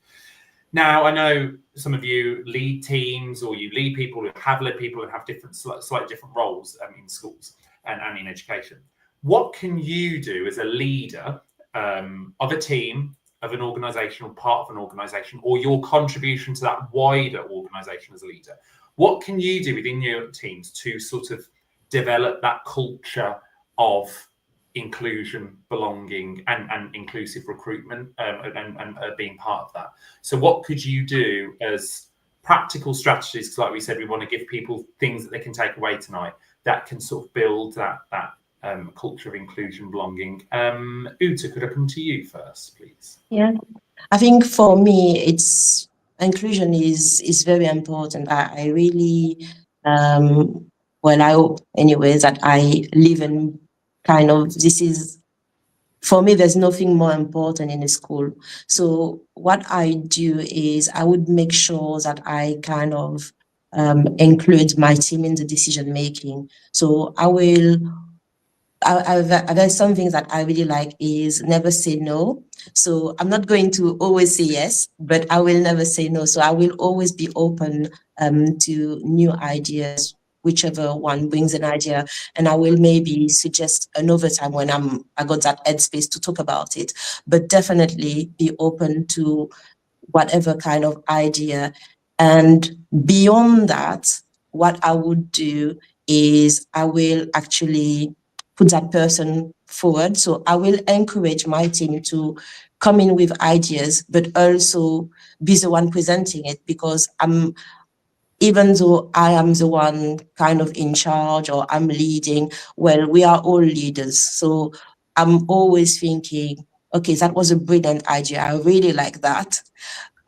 Now, I know some of you lead teams, or you lead people who have led people who have different, slightly different roles in schools and in education. What can you do as a leader of a team, of an organisation, or part of an organisation, or your contribution to that wider organisation as a leader? What can you do within your teams to sort of develop that culture of inclusion, belonging, and inclusive recruitment, and being part of that? So what could you do as practical strategies? Because like we said, we want to give people things that they can take away tonight that can sort of build that culture of inclusion, belonging. Uta, could I come to you first, please? Yeah, I think for me, it's inclusion is very important. I really, well, I hope anyways that I live in kind of, this is, for me, there's nothing more important in a school. So what I do is I would make sure that I kind of include my team in the decision making. So there's some things that I really like is never say no. So I'm not going to always say yes, but I will never say no. So I will always be open to new ideas, whichever one brings an idea, and I will maybe suggest another time when I got that headspace to talk about it. But definitely be open to whatever kind of idea. And beyond that, what I would do is I will actually put that person forward. So I will encourage my team to come in with ideas, but also be the one presenting it, because even though I am the one kind of in charge or I'm leading, well, we are all leaders. So I'm always thinking, okay, that was a brilliant idea. I really like that.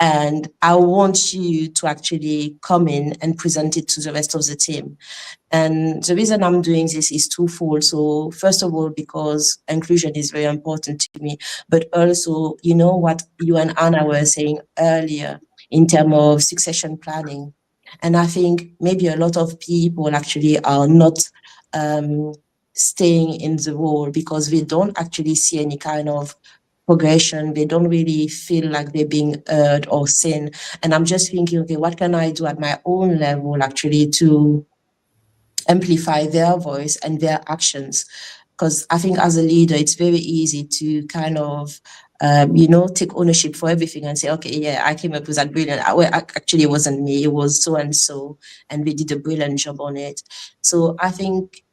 And I want you to actually come in and present it to the rest of the team. And the reason I'm doing this is twofold. So first of all, because inclusion is very important to me, but also, you know what you and Anna were saying earlier in terms of succession planning. And I think maybe a lot of people actually are not staying in the role because they don't actually see any kind of progression. They don't really feel like they're being heard or seen. And I'm just thinking, okay, what can I do at my own level actually to amplify their voice and their actions? Because I think as a leader, it's very easy to kind of, take ownership for everything and say, okay, yeah, I came up with that brilliant. Well, actually, it wasn't me, it was so and so, and we did a brilliant job on it. So I think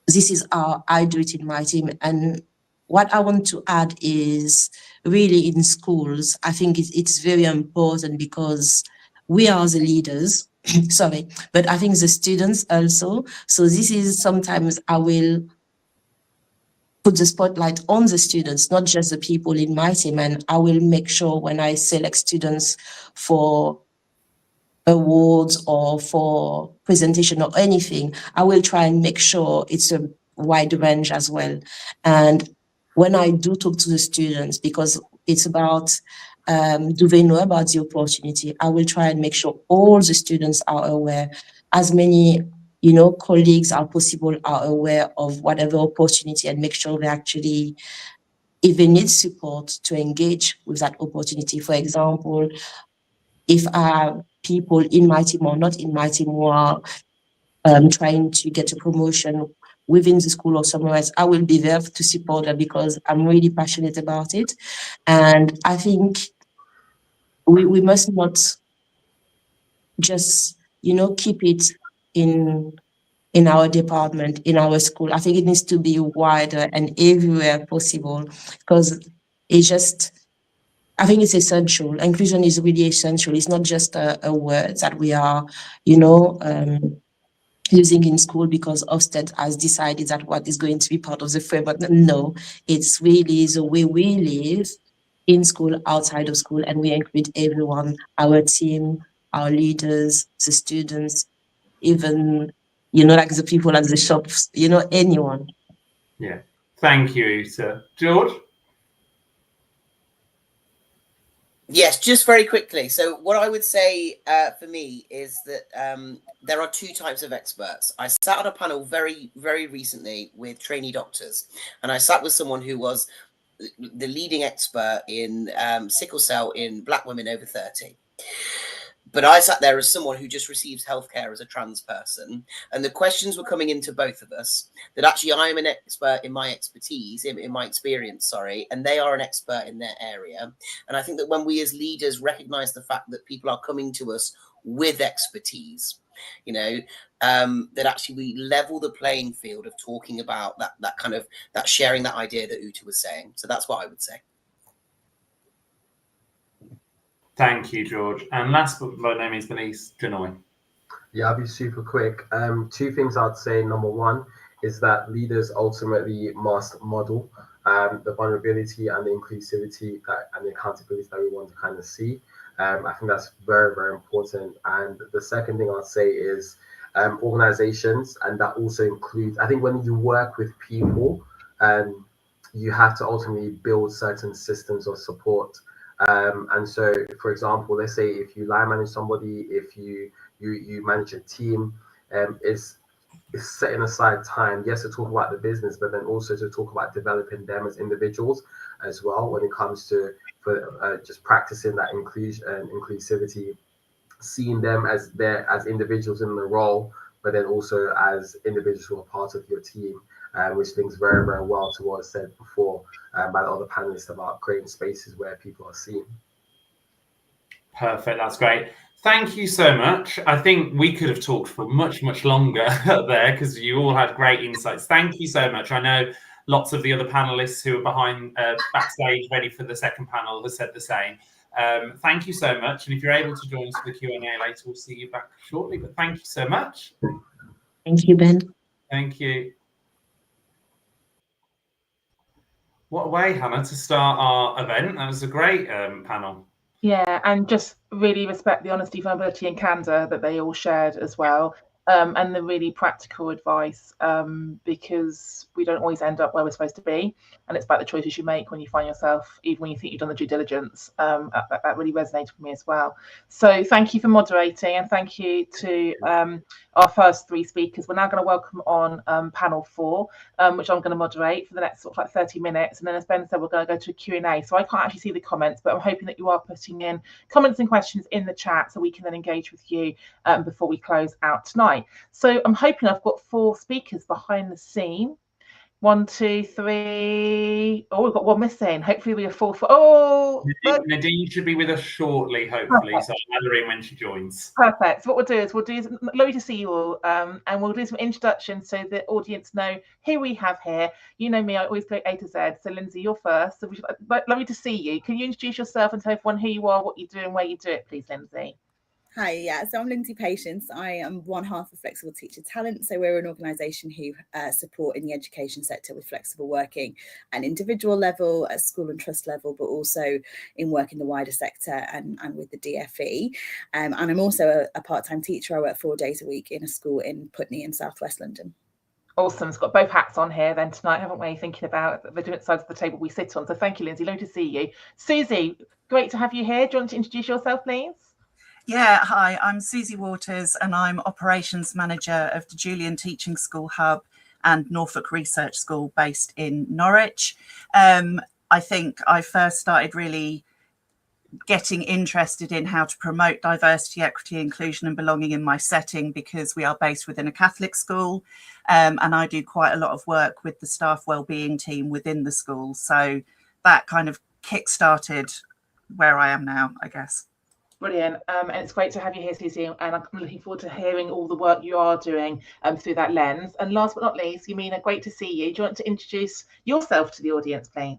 this is how I do it in my team. And what I want to add is really in schools, I think it's very important because we are the leaders, sorry, but I think the students also. So this is sometimes I will put the spotlight on the students, not just the people in my team. And I will make sure when I select students for awards or for presentation or anything, I will try and make sure it's a wide range as well. And when I do talk to the students, because it's about, do they know about the opportunity? I will try and make sure all the students are aware, as many, colleagues as possible are aware of whatever opportunity, and make sure they actually, if they need support, to engage with that opportunity. For example, if people in my team or not in my team who are trying to get a promotion, within the school or somewhere else, I will be there to support her because I'm really passionate about it. And I think we must not just, keep it in our department, in our school. I think it needs to be wider and everywhere possible, because I think it's essential. Inclusion is really essential. It's not just a word that we are, using in school because Ofsted has decided that what is going to be part of the framework. No, it's really the way we live in school, outside of school, and we include everyone, our team, our leaders, the students, even, like the people at the shops, anyone. Yeah. Thank you, Uta. George? Yes, just very quickly. So what I would say for me is that there are two types of experts. I sat on a panel very, very recently with trainee doctors, and I sat with someone who was the leading expert in sickle cell in Black women over 30. But I sat there as someone who just receives healthcare as a trans person. And the questions were coming into both of us that actually I am an expert in my expertise, in my experience, sorry, and they are an expert in their area. And I think that when we as leaders recognize the fact that people are coming to us with expertise, that actually we level the playing field of talking about that sharing that idea that Uta was saying. So that's what I would say. Thank you, George. And last but by no means the least, Janoy. Yeah, I'll be super quick. Two things I'd say. Number one is that leaders ultimately must model the vulnerability and the inclusivity and the accountability that we want to kind of see. I think that's very, very important. And the second thing I'd say is organizations, and that also includes, I think when you work with people, you have to ultimately build certain systems of support. And so, for example, let's say if you line manage somebody, if you manage a team, it's setting aside time, yes, to talk about the business, but then also to talk about developing them as individuals as well when it comes to just practicing that inclusion and inclusivity, seeing them as individuals in the role, but then also as individuals who are part of your team, which links very, very well to what was said before by the other panelists about creating spaces where people are seen. Perfect. That's great. Thank you so much. I think we could have talked for much, much longer there because you all had great insights. Thank you so much. I know lots of the other panelists who are behind backstage ready for the second panel have said the same. Thank you so much. And if you're able to join us for the Q&A later, we'll see you back shortly. But thank you so much. Thank you, Ben. Thank you. What a way, Hannah, to start our event. That was a great panel. Yeah, and just really respect the honesty, vulnerability and candor that they all shared as well, and the really practical advice, because we don't always end up where we're supposed to be, and it's about the choices you make when you find yourself, even when you think you've done the due diligence. That really resonated with me as well. So thank you for moderating, and thank you to our first three speakers. We're now going to welcome on panel 4, which I'm going to moderate for the next sort of like 30 minutes. And then as Ben said, we're going to go to a Q&A. So I can't actually see the comments, but I'm hoping that you are putting in comments and questions in the chat so we can then engage with you before we close out tonight. So I'm hoping I've got 4 speakers behind the scene. 1, 2, 3. Oh, we've got one missing. Hopefully we have 4. Oh, Nadine should be with us shortly, hopefully. Perfect. So I'll add her in when she joins. Perfect. So what we'll do is lovely to see you all, and we'll do some introductions so the audience know who we have here. You know me, I always go A to Z. So Lindsay, you're first. So lovely to see you. Can you introduce yourself and tell everyone who you are, what you do, and where you do it, please, Lindsay? Hi, yeah, so I'm Lindsay Patience. I am one half of Flexible Teacher Talent. So we're an organisation who support in the education sector with flexible working at an individual level, at school and trust level, but also in work in the wider sector and with the DFE. And I'm also a part-time teacher. I work 4 days a week in a school in Putney in South West London. Awesome. It's got both hats on here then tonight, haven't we? Thinking about the different sides of the table we sit on. So thank you, Lindsay. Lovely to see you. Susie, great to have you here. Do you want to introduce yourself, please? Yeah, hi, I'm Susie Waters and I'm Operations Manager of the Julian Teaching School Hub and Norfolk Research School based in Norwich. I think I first started really getting interested in how to promote diversity, equity, inclusion and belonging in my setting, because we are based within a Catholic school, and I do quite a lot of work with the staff wellbeing team within the school. So that kind of kick-started where I am now, I guess. Brilliant. And it's great to have you here, Susie, and I'm looking forward to hearing all the work you are doing through that lens. And last but not least, Yamina, great to see you. Do you want to introduce yourself to the audience, please?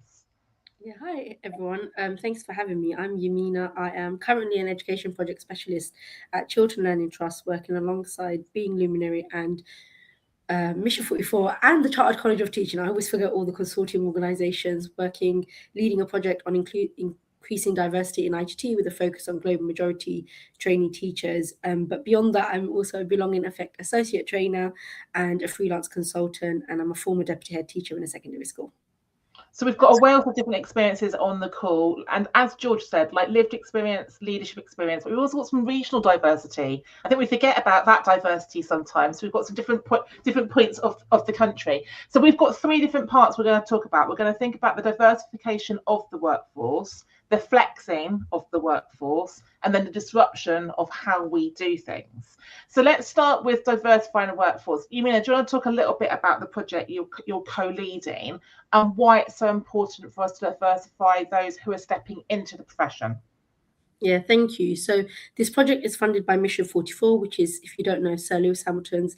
Yeah, hi everyone. Thanks for having me. I'm Yamina. I am currently an education project specialist at Chiltern Learning Trust, working alongside Being Luminary and Mission 44 and the Chartered College of Teaching. I always forget all the consortium organisations leading a project on increasing diversity in IGT with a focus on global majority trainee teachers. But beyond that, I'm also a Belonging Effect Associate Trainer and a freelance consultant, and I'm a former deputy head teacher in a secondary school. So we've got a wealth of different experiences on the call, and as George said, like lived experience, leadership experience, but we've also got some regional diversity. I think we forget about that diversity sometimes. So we've got some different points of the country. So we've got three different parts we're going to talk about. We're going to think about the diversification of the workforce, the flexing of the workforce, and then the disruption of how we do things. So let's start with diversifying the workforce. Yamina, do you want to talk a little bit about the project you're co-leading and why it's so important for us to diversify those who are stepping into the profession? Yeah, thank you. So this project is funded by Mission 44, which is, if you don't know, Sir Lewis Hamilton's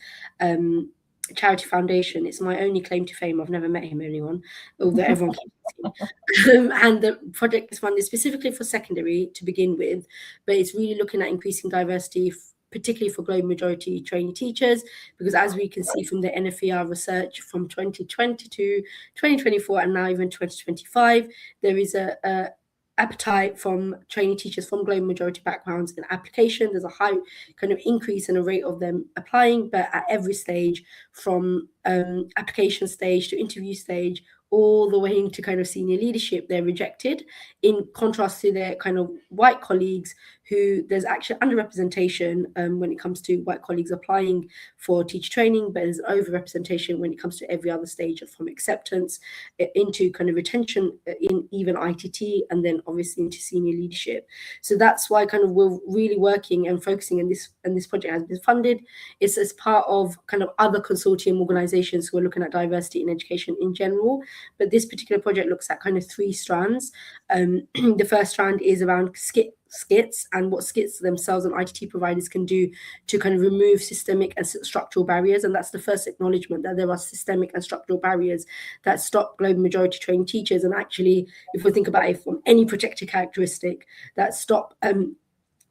charity foundation. It's my only claim to fame. I've never met him, anyone, although everyone keeps him. And the project is funded specifically for secondary to begin with, but it's really looking at increasing diversity, particularly for global majority trainee teachers, because as we can see from the NFER research from 2020 to 2024 and now even 2025, there is a appetite from trainee teachers from global majority backgrounds in application. There's a high kind of increase in the rate of them applying, but at every stage, from application stage to interview stage, all the way into kind of senior leadership, they're rejected, in contrast to their kind of white colleagues, who there's actually underrepresentation when it comes to white colleagues applying for teacher training, but there's overrepresentation when it comes to every other stage, from acceptance into kind of retention in even ITT, and then obviously into senior leadership. So that's why kind of we're really working and focusing on this, and this project has been funded. It's as part of kind of other consortium organizations who are looking at diversity in education in general. But this particular project looks at kind of three strands. The first strand is around skits and what skits themselves and ITT providers can do to kind of remove systemic and structural barriers. And that's the first acknowledgement that there are systemic and structural barriers that stop global majority trained teachers. And actually, if we think about it from any protected characteristic, that stop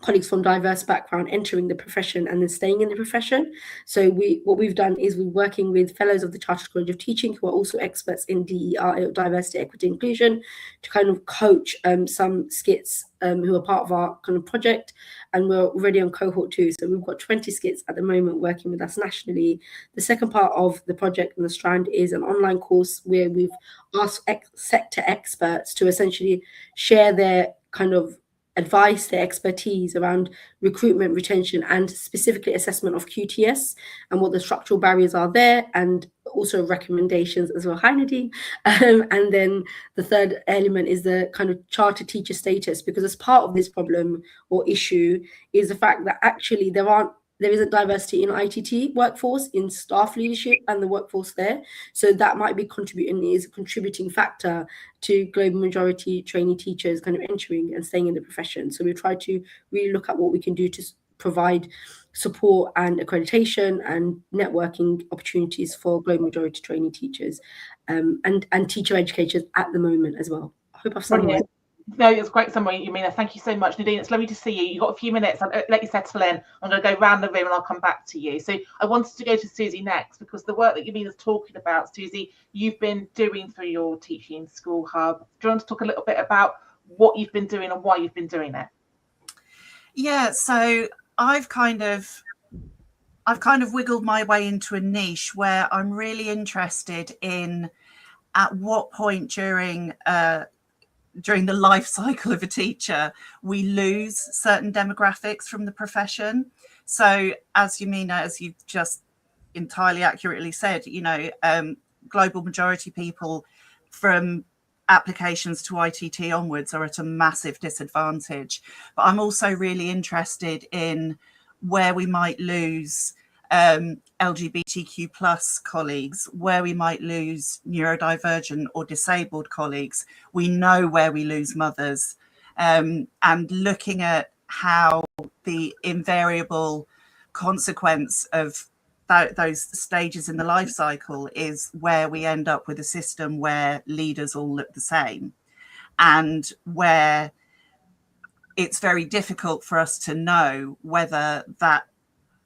colleagues from diverse background entering the profession and then staying in the profession. So what we've done is we're working with fellows of the Chartered College of Teaching, who are also experts in DER, diversity, equity, inclusion, to kind of coach some skits who are part of our kind of project. And we're already on cohort 2. So we've got 20 skits at the moment working with us nationally. The second part of the project and the strand is an online course where we've asked sector experts to essentially share their kind of advice, their expertise around recruitment, retention, and specifically assessment of QTS and what the structural barriers are there, and also recommendations as well. Hi, Nadine. And then the third element is the kind of charter teacher status, because as part of this problem or issue is the fact that actually there isn't diversity in ITT workforce, in staff leadership and the workforce there. So that might be is a contributing factor to global majority trainee teachers kind of entering and staying in the profession. So we try to really look at what we can do to provide support and accreditation and networking opportunities for global majority trainee teachers and teacher educators at the moment as well. I hope I've summarized. No, it's a great summary, Yamina. Thank you so much, Nadine. It's lovely to see you. You've got a few minutes. I'll let you settle in. I'm going to go round the room and I'll come back to you. So I wanted to go to Susie next, because the work that Yamina's talking about, Susie, you've been doing through your Teaching School Hub. Do you want to talk a little bit about what you've been doing and why you've been doing it? Yeah, so I've kind of wiggled my way into a niche where I'm really interested in at what point during the life cycle of a teacher we lose certain demographics from the profession. So as Yamina, as you've just entirely accurately said, global majority people from applications to ITT onwards are at a massive disadvantage. But I'm also really interested in where we might lose LGBTQ plus colleagues, where we might lose neurodivergent or disabled colleagues. We know where we lose mothers, and looking at how the invariable consequence of those stages in the life cycle is where we end up with a system where leaders all look the same, and where it's very difficult for us to know whether that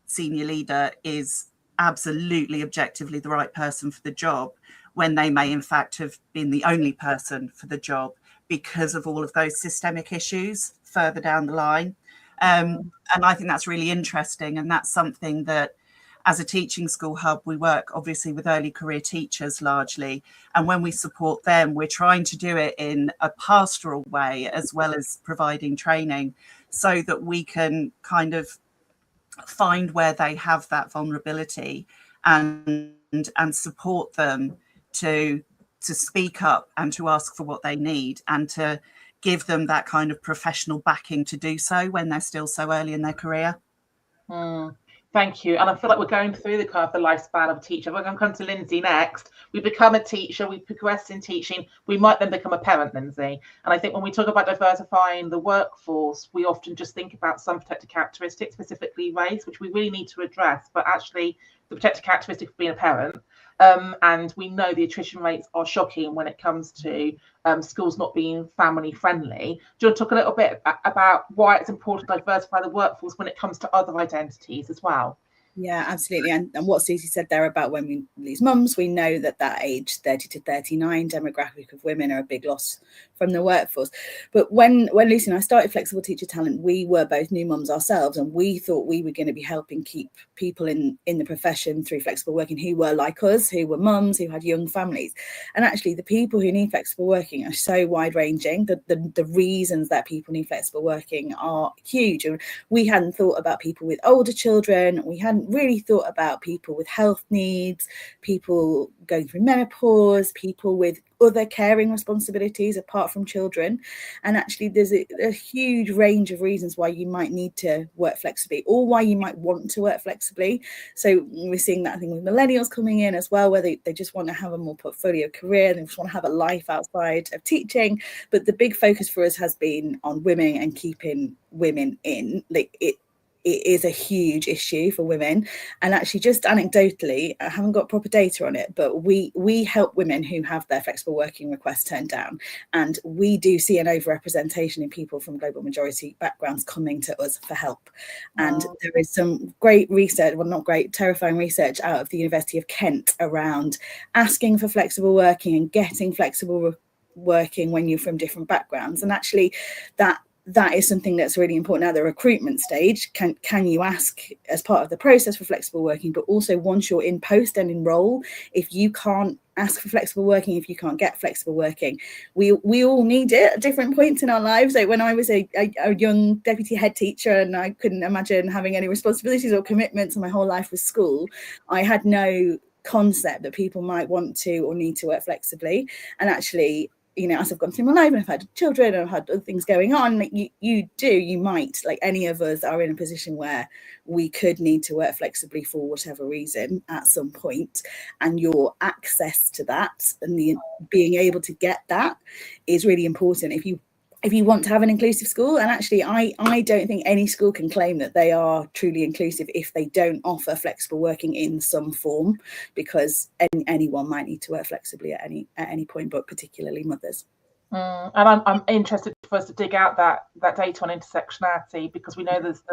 senior leader is absolutely objectively the right person for the job, when they may in fact have been the only person for the job because of all of those systemic issues further down the line. And I think that's really interesting, and that's something that as a teaching school hub, we work obviously with early career teachers largely, and when we support them, we're trying to do it in a pastoral way as well as providing training, so that we can kind of find where they have that vulnerability and support them to speak up and to ask for what they need, and to give them that kind of professional backing to do so when they're still so early in their career. Thank you. And I feel like we're going through the kind of the lifespan of a teacher. We're going to come to Lindsay next. We become a teacher, we progress in teaching, we might then become a parent, Lindsay. And I think when we talk about diversifying the workforce, we often just think about some protected characteristics, specifically race, which we really need to address, but actually the protected characteristic of being a parent. And we know the attrition rates are shocking when it comes to schools not being family friendly. Do you want to talk a little bit about why it's important to diversify the workforce when it comes to other identities as well? Yeah, absolutely. And what Susie said there about when we lose mums, we know that age 30 to 39 demographic of women are a big loss from the workforce. But when Lucy and I started Flexible Teacher Talent, we were both new mums ourselves, and we thought we were going to be helping keep people in the profession through flexible working who were like us, who were mums, who had young families. And actually the people who need flexible working are so wide ranging. The reasons that people need flexible working are huge. And we hadn't thought about people with older children. We hadn't really thought about people with health needs, people going through menopause, people with other caring responsibilities apart from children. And actually there's a huge range of reasons why you might need to work flexibly, or why you might want to work flexibly. So we're seeing that thing with millennials coming in as well, where they just want to have a more portfolio career, and they just want to have a life outside of teaching. But the big focus for us has been on women and keeping women in. Like it is a huge issue for women. And actually, just anecdotally, I haven't got proper data on it, but we help women who have their flexible working requests turned down. And we do see an overrepresentation in people from global majority backgrounds coming to us for help. And there is some great research, well, not great, terrifying research out of the University of Kent around asking for flexible working and getting flexible working when you're from different backgrounds. And actually that is something that's really important at the recruitment stage. Can you ask as part of the process for flexible working, but also once you're in post and enroll, if you can't ask for flexible working, if you can't get flexible working, we all need it at different points in our lives. Like when I was a young deputy head teacher and I couldn't imagine having any responsibilities or commitments, and my whole life was school, I had no concept that people might want to or need to work flexibly. And actually, you know, as I've gone through my life and I've had children and I've had other things going on, like you might, like any of us are in a position where we could need to work flexibly for whatever reason at some point. And your access to that and the being able to get that is really important if you want to have an inclusive school. And actually, I don't think any school can claim that they are truly inclusive if they don't offer flexible working in some form, because anyone might need to work flexibly at any point, but particularly mothers. And I'm interested for us to dig out that data on intersectionality, because we know there's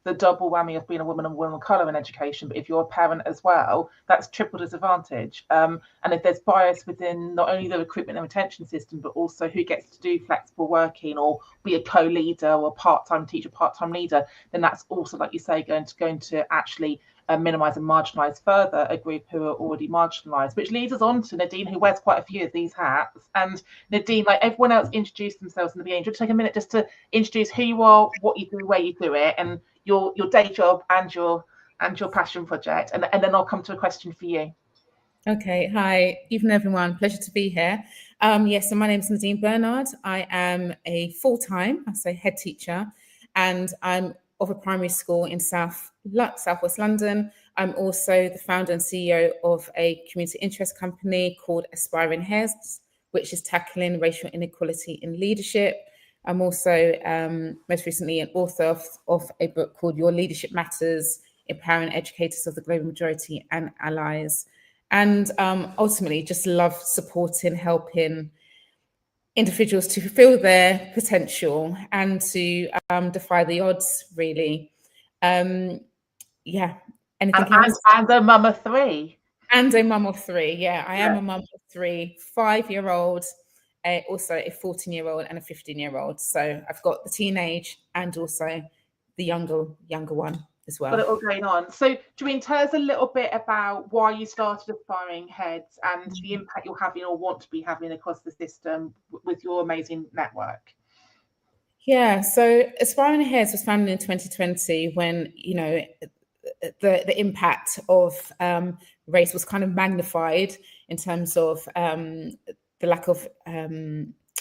the double whammy of being a woman and a woman of colour in education, but if you're a parent as well, that's triple disadvantage. And if there's bias within not only the recruitment and retention system, but also who gets to do flexible working or be a co-leader or a part-time teacher, part-time leader, then that's also, like you say, going to actually minimise and marginalise further a group who are already marginalised, which leads us on to Nadine, who wears quite a few of these hats. And Nadine, like everyone else introduced themselves in the beginning, just take a minute just to introduce who you are, what you do, where you do it, and your day job and your passion project, and then I'll come to a question for you. Okay, hi, evening everyone, pleasure to be here. Yes, so my name is Nadine Bernard. I am a full-time, I say head teacher, and I'm of a primary school in Southwest London. I'm also the founder and CEO of a community interest company called Aspiring Heads, which is tackling racial inequality in leadership. I'm also most recently an author of a book called Your Leadership Matters, Empowering Educators of the Global Majority and Allies. And ultimately just love supporting, helping individuals to fulfill their potential and to defy the odds, really. Yeah, anything else? And a mum of three. And a mum of three, yeah. I am a mum of three, 5-year-old, also a 14-year-old and a 15-year-old. So I've got the teenage and also the younger one as well. Got it all going on. So, Joanne, tell us a little bit about why you started Aspiring Heads and the impact you're having or want to be having across the system with your amazing network. Yeah, so Aspiring Heads was founded in 2020 when, you know, the impact of race was kind of magnified in terms of the lack of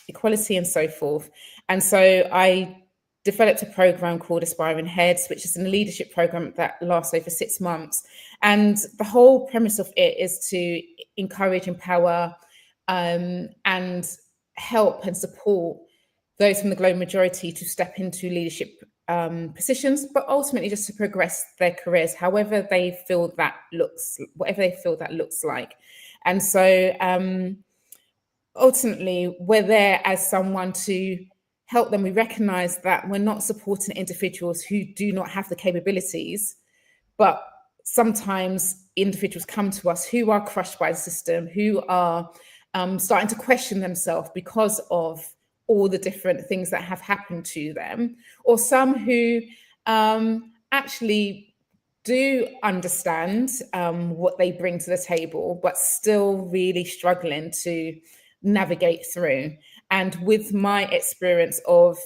equality and so forth. And so I developed a program called Aspiring Heads, which is a leadership program that lasts over 6 months. And the whole premise of it is to encourage, empower, and help and support those from the global majority to step into leadership positions, but ultimately just to progress their careers, however they feel that looks, whatever they feel that looks like. And so ultimately, we're there as someone to help them. We recognize that we're not supporting individuals who do not have the capabilities, but sometimes individuals come to us who are crushed by the system, who are starting to question themselves because of all the different things that have happened to them, or some who actually do understand what they bring to the table, but still really struggling to navigate through. And with my experience of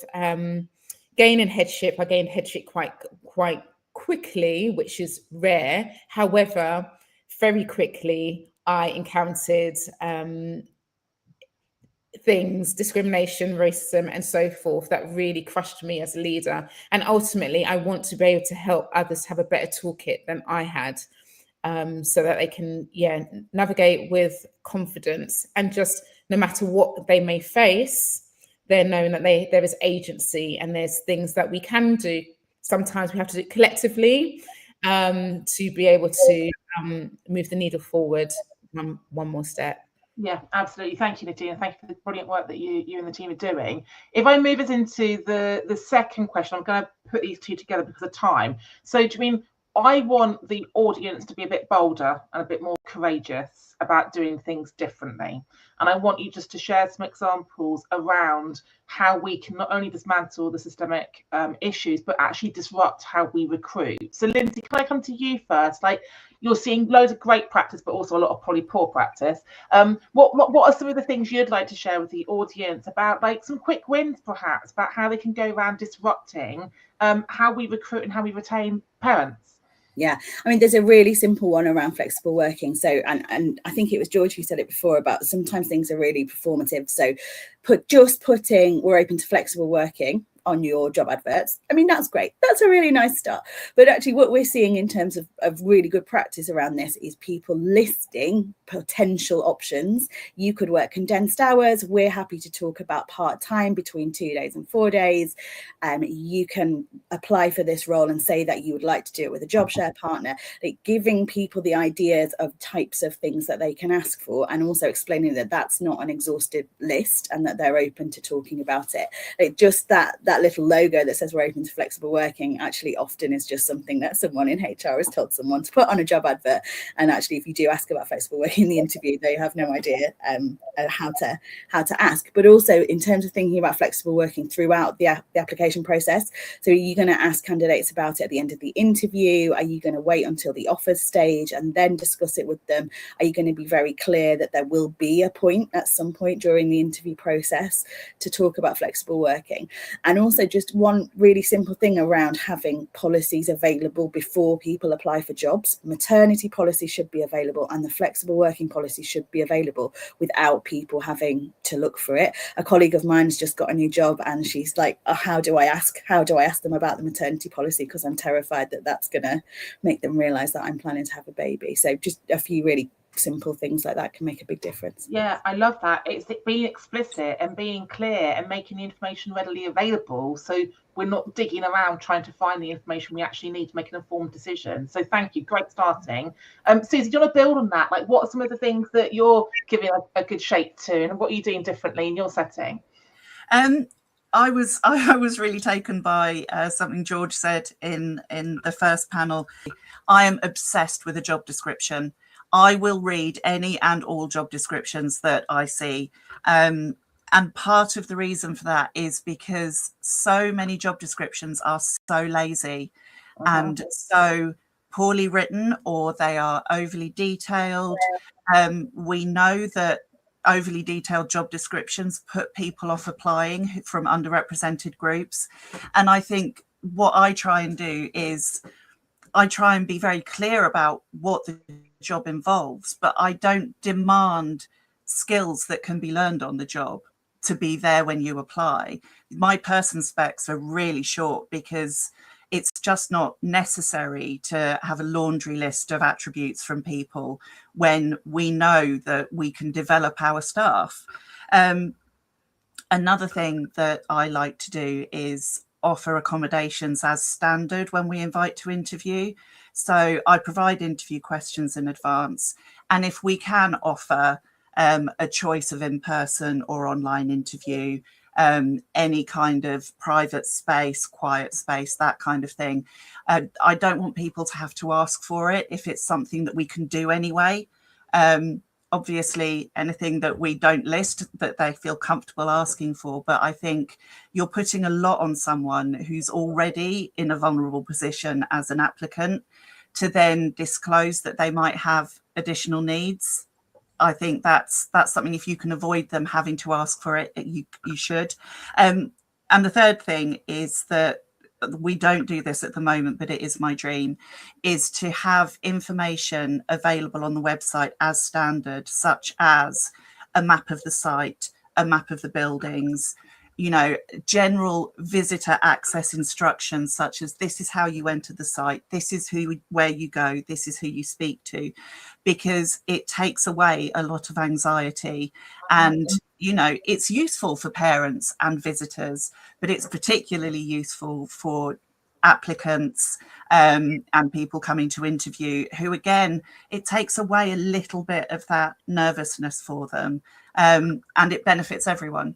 gaining headship, I gained headship quite quickly, which is rare. However, very quickly, I encountered things, discrimination, racism, and so forth, that really crushed me as a leader. And ultimately, I want to be able to help others have a better toolkit than I had, so that they can, navigate with confidence, and just no matter what they may face, they're knowing that there is agency and there's things that we can do. Sometimes we have to do it collectively to be able to move the needle forward one more step. Yeah, absolutely. Thank you, Nadine. Thank you for the brilliant work that you and the team are doing. If I move us into the second question, I'm going to put these two together because of time. So, do you mean I want the audience to be a bit bolder and a bit more courageous about doing things differently? And I want you just to share some examples around how we can not only dismantle the systemic issues, but actually disrupt how we recruit. So, Lindsay, can I come to you first? Like, you're seeing loads of great practice, but also a lot of probably poor practice. What are some of the things you'd like to share with the audience about, like, some quick wins, perhaps, about how they can go around disrupting how we recruit and how we retain parents? Yeah, I mean, there's a really simple one around flexible working. So, and I think it was George who said it before about sometimes things are really performative. So putting we're open to flexible working on your job adverts, I mean, that's great. That's a really nice start. But actually what we're seeing in terms of really good practice around this is people listing potential options. You could work condensed hours. We're happy to talk about part-time between 2 days and 4 days. You can apply for this role and say that you would like to do it with a job share partner, like giving people the ideas of types of things that they can ask for, and also explaining that that's not an exhaustive list and that they're open to talking about it. Like just that little logo that says we're open to flexible working actually often is just something that someone in HR has told someone to put on a job advert. And actually, if you do ask about flexible working in the interview, they have no idea how to ask. But also in terms of thinking about flexible working throughout the application process. So are you going to ask candidates about it at the end of the interview? Are you going to wait until the offer stage and then discuss it with them? Are you going to be very clear that there will be a point at some point during the interview process to talk about flexible working? And also just one really simple thing around having policies available before people apply for jobs. Maternity policy should be available, and the flexible working policy should be available without people having to look for it. A colleague of mine has just got a new job, and she's like, oh, how do I ask them about the maternity policy, because I'm terrified that that's going to make them realise that I'm planning to have a baby. So just a few really simple things like that can make a big difference. Yeah, I love that. It's being explicit and being clear and making the information readily available, so we're not digging around trying to find the information we actually need to make an informed decision. So thank you, great starting. Susie, do you want to build on that? Like, what are some of the things that you're giving a good shape to, and what are you doing differently in your setting? I was really taken by something George said in the first panel. I am obsessed with a job description. I will read any and all job descriptions that I see. And part of the reason for that is because so many job descriptions are so lazy and so poorly written, or they are overly detailed. We know that overly detailed job descriptions put people off applying from underrepresented groups. And I think what I try and do is I try and be very clear about what the job involves, but I don't demand skills that can be learned on the job to be there when you apply. My person specs are really short because it's just not necessary to have a laundry list of attributes from people when we know that we can develop our staff. Another thing that I like to do is offer accommodations as standard when we invite to interview. So I provide interview questions in advance. And if we can offer a choice of in-person or online interview, any kind of private space, quiet space, that kind of thing, I don't want people to have to ask for it if it's something that we can do anyway. Obviously, anything that we don't list that they feel comfortable asking for. But I think you're putting a lot on someone who's already in a vulnerable position as an applicant to then disclose that they might have additional needs. I think that's something, if you can avoid them having to ask for it, you should. And the third thing is that we don't do this at the moment, but it is my dream, is to have information available on the website as standard, such as a map of the site, a map of the buildings, you know, general visitor access instructions, such as this is how you enter the site, this is where you go, this is who you speak to, because it takes away a lot of anxiety. And you know, it's useful for parents and visitors, but it's particularly useful for applicants and people coming to interview, who, again, it takes away a little bit of that nervousness for them, and it benefits everyone.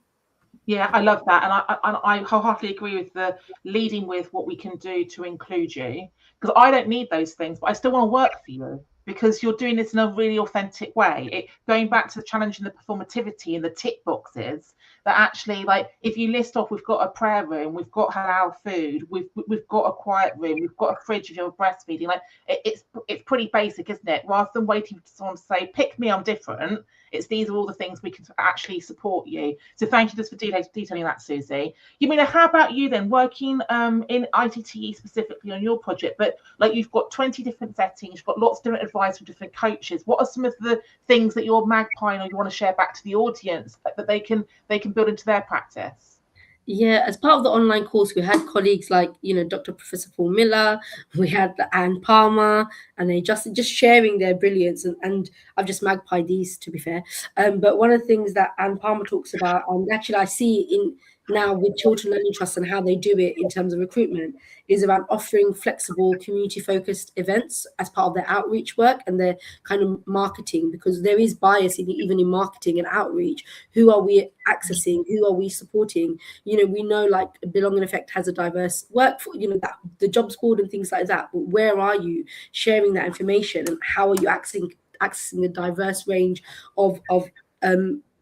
Yeah, I love that. And I wholeheartedly agree with the leading with what we can do to include you, because I don't need those things, but I still want to work for you because you're doing this in a really authentic way. Going back to the challenge and the performativity and the tick boxes, that actually, like, if you list off, we've got a prayer room, we've got halal food, we've got a quiet room, we've got a fridge if you're breastfeeding, like it's pretty basic, isn't it? Rather than waiting for someone to say, pick me, I'm different. It's these are all the things we can actually support you. So thank you just for detailing that, Susie. Yamina, how about you then, working in ITTE specifically on your project, but like you've got 20 different settings, you've got lots of different advice from different coaches. What are some of the things that you're magpieing or you want to share back to the audience that they can build into their practice? Yeah, as part of the online course, we had colleagues like, you know, Dr. Professor Paul Miller, we had Anne Palmer, and they just sharing their brilliance. And I've just magpied these, to be fair. But one of the things that Anne Palmer talks about, and actually I see in now with Children Learning Trust and how they do it in terms of recruitment, is around offering flexible community-focused events as part of their outreach work and their kind of marketing, because there is bias even in marketing and outreach. Who are we accessing? Who are we supporting? You know, we know like Belonging Effect has a diverse workforce, you know, that the jobs board and things like that, but where are you sharing that information, and how are you accessing a diverse range of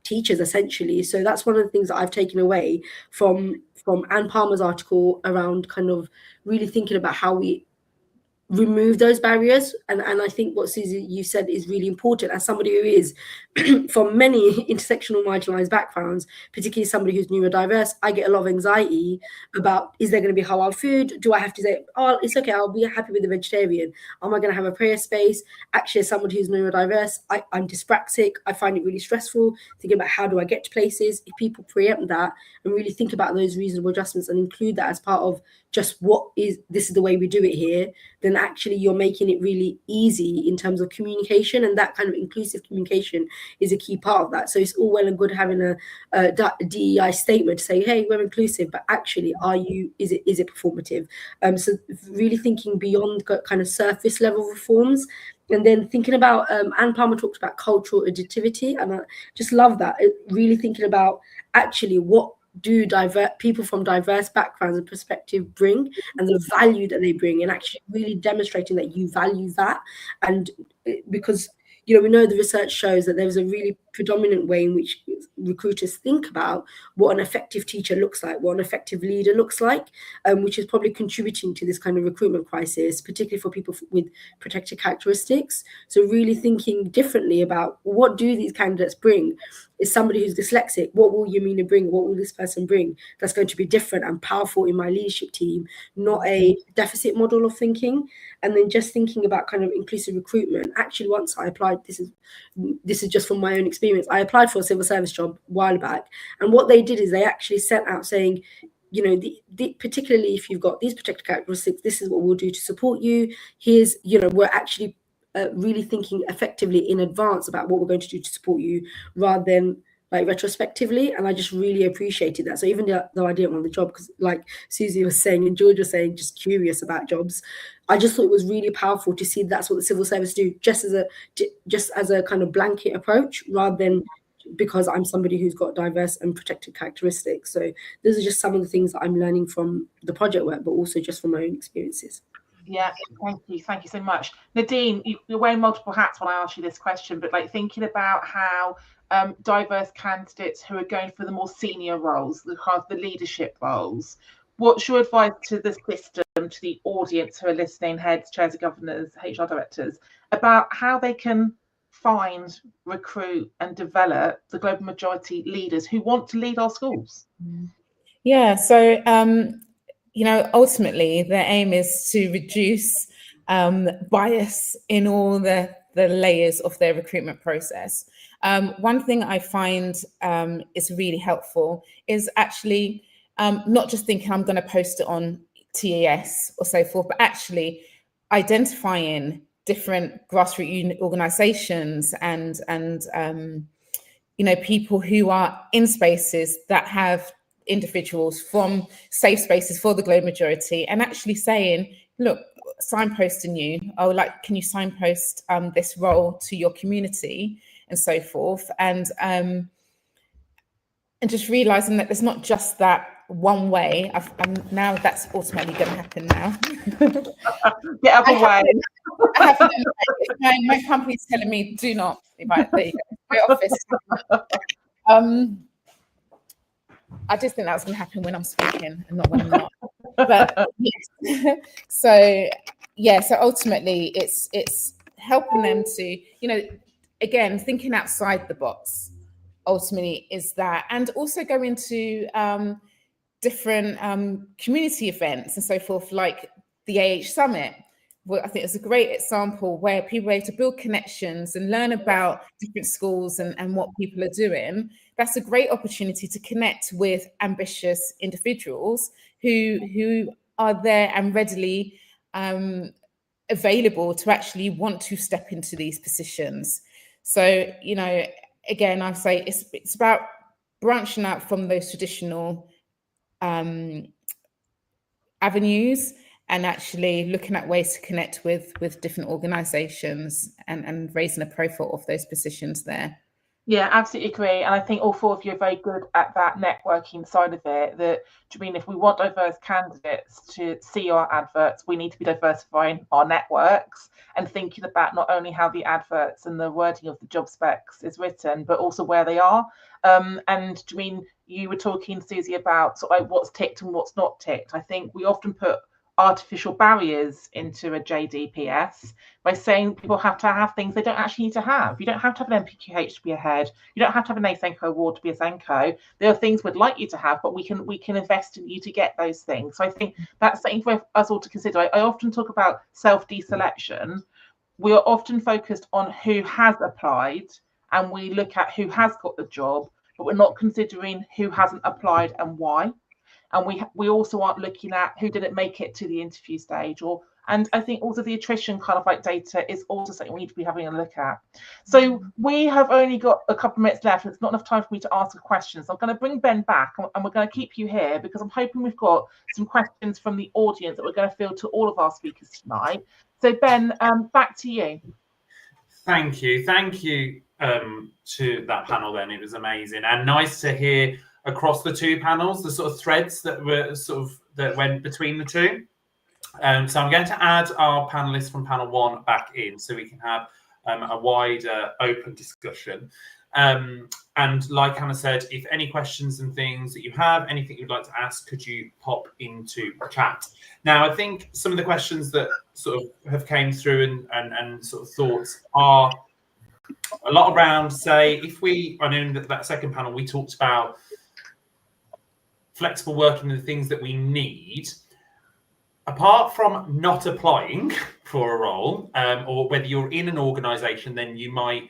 teachers, essentially? So that's one of the things that I've taken away from Anne Palmer's article around kind of really thinking about how we remove those barriers. And I think what Susie, you said is really important as somebody who is from many intersectional marginalized backgrounds, particularly somebody who's neurodiverse. I get a lot of anxiety about, is there going to be halal food? Do I have to say, oh, it's okay, I'll be happy with the vegetarian? Am I going to have a prayer space? Actually, as somebody who's neurodiverse, I'm dyspraxic. I find it really stressful thinking about how do I get to places. If people preempt that and really think about those reasonable adjustments and include that as part of just this is the way we do it here, then actually you're making it really easy in terms of communication, and that kind of inclusive communication is a key part of that. So it's all well and good having a DEI statement to say, hey, we're inclusive, but actually is it performative? So really thinking beyond kind of surface level reforms, and then thinking about Anne Palmer talked about cultural additivity, and I just love that, really thinking about actually what do people from diverse backgrounds and perspective bring, and the value that they bring, and actually really demonstrating that you value that. And because we know the research shows that there's a really predominant way in which recruiters think about what an effective teacher looks like, what an effective leader looks like, which is probably contributing to this kind of recruitment crisis, particularly for people with protected characteristics. So really thinking differently about what do these candidates bring. Is somebody who's dyslexic, what will Yamina bring? What will this person bring that's going to be different and powerful in my leadership team, not a deficit model of thinking? And then just thinking about kind of inclusive recruitment. Actually, once I applied, this is just from my own experience, I applied for a civil service job a while back, and what they did is they actually sent out saying, particularly if you've got these protected characteristics, this is what we'll do to support you. Here's, we're actually really thinking effectively in advance about what we're going to do to support you, rather than like retrospectively. And I just really appreciated that. So even though I didn't want the job, because like Susie was saying and George was saying, just curious about jobs, I just thought it was really powerful to see that's what the civil service do, just as a kind of blanket approach, rather than because I'm somebody who's got diverse and protected characteristics. So those are just some of the things that I'm learning from the project work, but also just from my own experiences. Yeah, thank you so much. Nadine, you're wearing multiple hats when I ask you this question, but like thinking about how diverse candidates who are going for the more senior roles, the leadership roles, what's your advice to the system, to the audience who are listening, heads, chairs of governors, HR directors, about how they can find, recruit and develop the global majority leaders who want to lead our schools? Yeah, so ultimately the aim is to reduce bias in all the layers of their recruitment process. One thing I find is really helpful is actually not just thinking I'm going to post it on TAS or so forth, but actually identifying different grassroots organizations and people who are in spaces that have individuals from safe spaces for the global majority, and actually saying, look, signposting you, can you signpost this role to your community and so forth, and just realizing that there's not just that one way. Now that's ultimately going to happen now. Get out of the way. My company's telling me do not. Right, there you go. My office. I just think that's going to happen when I'm speaking and not when I'm not. But yes. So ultimately it's helping them to, again, thinking outside the box ultimately is that, and also going to different community events and so forth, like the AH Summit. Well, I think it's a great example where people are able to build connections and learn about different schools and what people are doing. That's a great opportunity to connect with ambitious individuals who are there and readily available to actually want to step into these positions. So, again, I say it's about branching out from those traditional avenues and actually looking at ways to connect with different organizations and raising a profile of those positions there. Yeah, absolutely agree. And I think all four of you are very good at that networking side of it. If we want diverse candidates to see our adverts, we need to be diversifying our networks and thinking about not only how the adverts and the wording of the job specs is written, but also where they are. And you were talking, Susie, about sort of what's ticked and what's not ticked. I think we often put artificial barriers into a JDPS by saying people have to have things they don't actually need to have. You don't have to have an MPQH to be a head. You don't have to have an ASENCO award to be a SENCO. There are things we'd like you to have, but we can invest in you to get those things. So I think that's something for us all to consider. I often talk about self-deselection. We are often focused on who has applied, and we look at who has got the job, but we're not considering who hasn't applied and why. And we also aren't looking at who didn't make it to the interview stage, and I think also the attrition kind of like data is also something we need to be having a look at. So we have only got a couple of minutes left, and it's not enough time for me to ask a question. So I'm going to bring Ben back, and we're going to keep you here because I'm hoping we've got some questions from the audience that we're going to field to all of our speakers tonight. So Ben, back to you. Thank you to that panel. Then it was amazing and nice to hear across the two panels the sort of threads that were that went between the two. So I'm going to add our panelists from panel 1 back in so we can have a wider open discussion. And like Hannah said, if any questions and things that you have, anything you'd like to ask, could you pop into the chat? Now, I think some of the questions that sort of have came through and sort of thoughts are a lot around, say, I know in that second panel, we talked about flexible working and the things that we need. Apart from not applying for a role, or whether you're in an organisation, then you might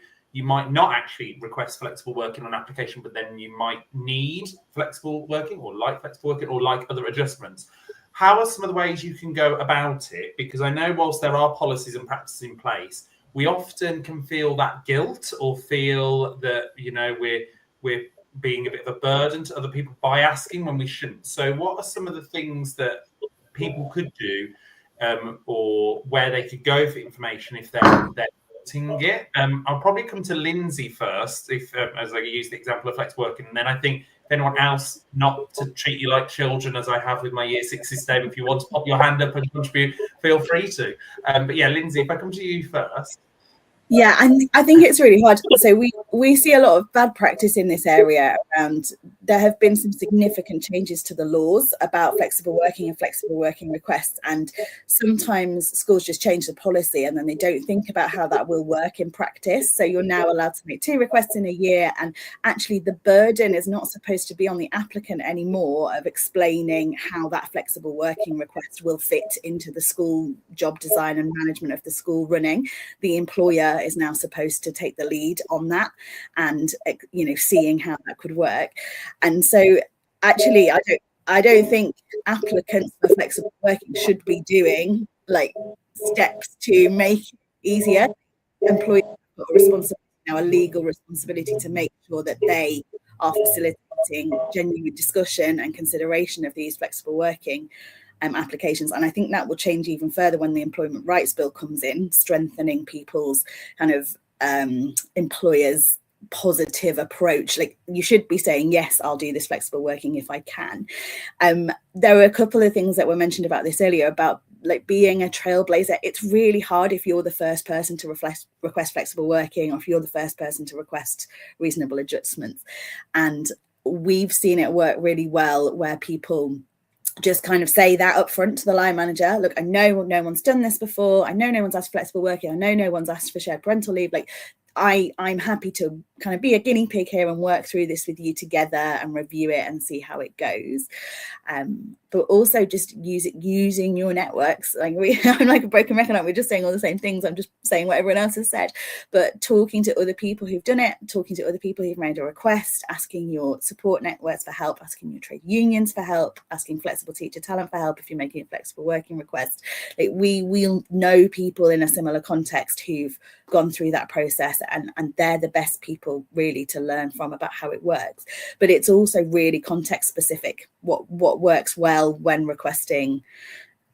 not actually request flexible working on application, but then you might need flexible working or like other adjustments. How are some of the ways you can go about it? Because I know whilst there are policies and practices in place, we often can feel that guilt or feel that, you know, we're being a bit of a burden to other people by asking when we shouldn't. So what are some of the things that people could do, or where they could go for information if they're wanting it? I'll probably come to Lindsay first, if as I use the example of flex working, and then I think if anyone else, not to treat you like children as I have with my year sixes today, but if you want to pop your hand up and contribute, feel free to. But yeah, Lindsay, if I come to you first. Yeah, and I think it's really hard. So we see a lot of bad practice in this area around. There have been some significant changes to the laws about flexible working and flexible working requests, and sometimes schools just change the policy and then they don't think about how that will work in practice. So you're now allowed to make 2 requests in a year, and actually the burden is not supposed to be on the applicant anymore of explaining how that flexible working request will fit into the school job design and management of the school running. The employer is now supposed to take the lead on that and, you know, seeing how that could work. And so actually I don't think applicants for flexible working should be doing like steps to make it easier. Employers have got a responsibility now, a legal responsibility, to make sure that they are facilitating genuine discussion and consideration of these flexible working applications. And I think that will change even further when the Employment Rights Bill comes in, strengthening people's kind of employers' positive approach. Like, you should be saying, yes, I'll do this flexible working if I can. There were a couple of things that were mentioned about this earlier about like being a trailblazer. It's really hard if you're the first person to request flexible working, or if you're the first person to request reasonable adjustments. And we've seen it work really well where people just kind of say that up front to the line manager. Look, I know no one's done this before. I know no one's asked for flexible working. I know no one's asked for shared parental leave. Like, I'm happy to kind of be a guinea pig here and work through this with you together and review it and see how it goes. But also just using your networks. Like I'm like a broken record. We're just saying all the same things. I'm just saying what everyone else has said. But talking to other people who've done it, talking to other people who've made a request, asking your support networks for help, asking your trade unions for help, asking flexible teacher talent for help if you're making a flexible working request. Like we'll know people in a similar context who've gone through that process, and they're the best people really to learn from about how it works. But it's also really context specific. What works well when requesting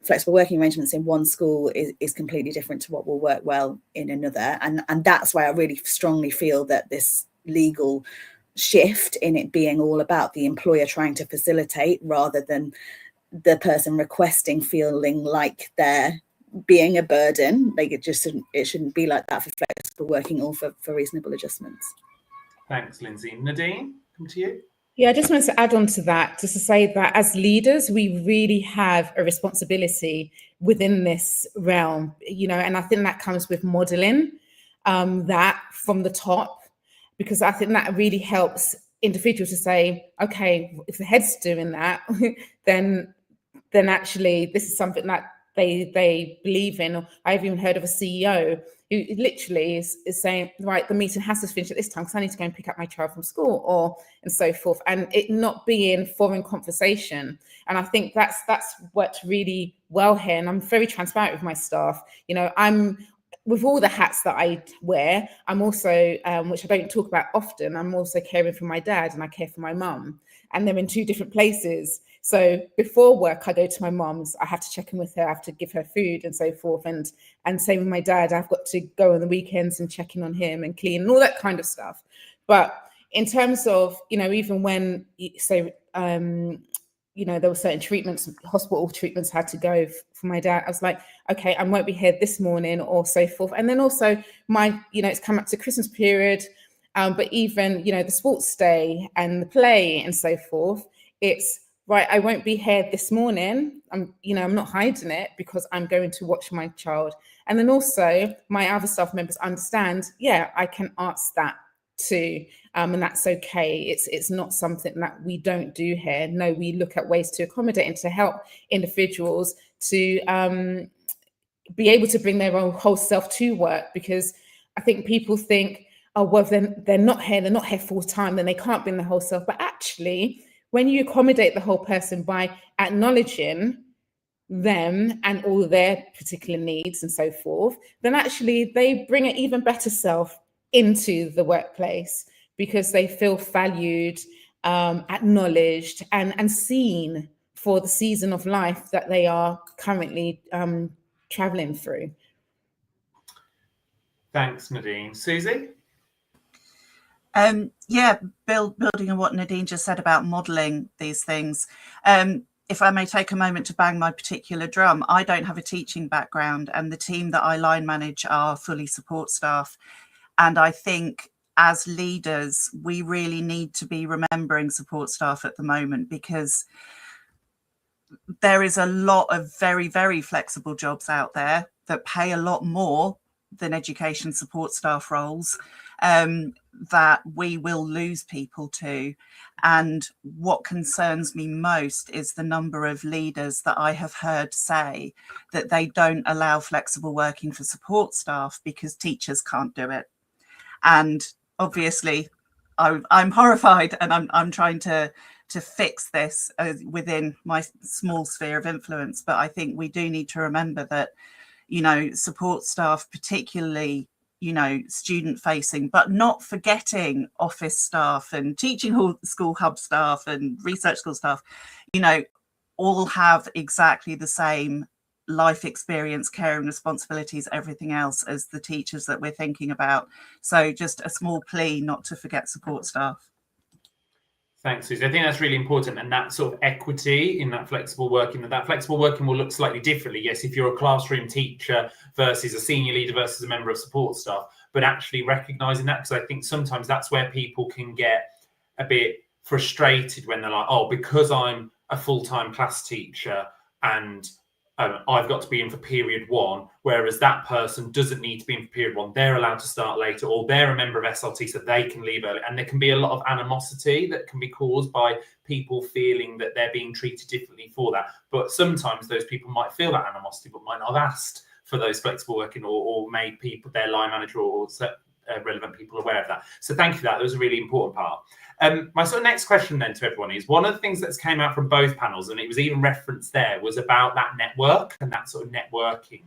flexible working arrangements in one school is completely different to what will work well in another. And that's why I really strongly feel that this legal shift in it being all about the employer trying to facilitate rather than the person requesting feeling like they're being a burden. Like it shouldn't be like that for flexible working or for reasonable adjustments. Thanks, Lindsay. Nadine, come to you. Yeah, I just wanted to add on to that, just to say that as leaders, we really have a responsibility within this realm, and I think that comes with modeling that from the top, because I think that really helps individuals to say, okay, if the head's doing that, then actually this is something that they believe in. I've even heard of a CEO who literally is saying, right, the meeting has to finish at this time because I need to go and pick up my child from school, and so forth, and it not being foreign conversation. And I think that's worked really well here. And I'm very transparent with my staff. I'm with all the hats that I wear, I'm also, which I don't talk about often, I'm also caring for my dad and I care for my mum, and they're in two different places. So before work, I go to my mum's, I have to check in with her, I have to give her food and so forth. And same with my dad, I've got to go on the weekends and check in on him and clean and all that kind of stuff. But in terms of, even when, there were certain treatments, hospital treatments had to go for my dad, I was like, okay, I won't be here this morning or so forth. And then also it's come up to Christmas period, but even, the sports day and the play and so forth, it's, right, I won't be here this morning. I'm not hiding it because I'm going to watch my child. And then also my other staff members understand, yeah, I can ask that too. And that's okay. It's not something that we don't do here. No, we look at ways to accommodate and to help individuals to be able to bring their own whole self to work, because I think people think, oh, well, they're not here full time, then they can't bring the whole self. But actually, when you accommodate the whole person by acknowledging them and all their particular needs and so forth, then actually they bring an even better self into the workplace because they feel valued, acknowledged, and seen for the season of life that they are currently traveling through. Thanks, Nadine. Susie? Building on what Nadine just said about modelling these things. If I may take a moment to bang my particular drum, I don't have a teaching background, and the team that I line manage are fully support staff. And I think as leaders, we really need to be remembering support staff at the moment, because there is a lot of very, very flexible jobs out there that pay a lot more than education support staff roles, that we will lose people to. And what concerns me most is the number of leaders that I have heard say that they don't allow flexible working for support staff because teachers can't do it. And obviously I'm horrified, and I'm trying to fix this within my small sphere of influence. But I think we do need to remember that, support staff, particularly, student facing, but not forgetting office staff and teaching hall, school hub staff and research school staff, all have exactly the same life experience, caring responsibilities, everything else as the teachers that we're thinking about. So just a small plea not to forget support staff. Thanks, Susie. I think that's really important, and that sort of equity in that flexible working, that flexible working will look slightly differently. Yes, if you're a classroom teacher versus a senior leader versus a member of support staff, but actually recognising that, because I think sometimes that's where people can get a bit frustrated when they're like, oh, because I'm a full-time class teacher and I've got to be in for period one, whereas that person doesn't need to be in for period one. They're allowed to start later, or they're a member of SLT, so they can leave early. And there can be a lot of animosity that can be caused by people feeling that they're being treated differently for that. But sometimes those people might feel that animosity, but might not have asked for those flexible working or made people, their line manager or relevant people aware of that. So thank you for that. That was a really important part. My sort of next question then to everyone is, one of the things that's came out from both panels, and it was even referenced there, was about that network and that sort of networking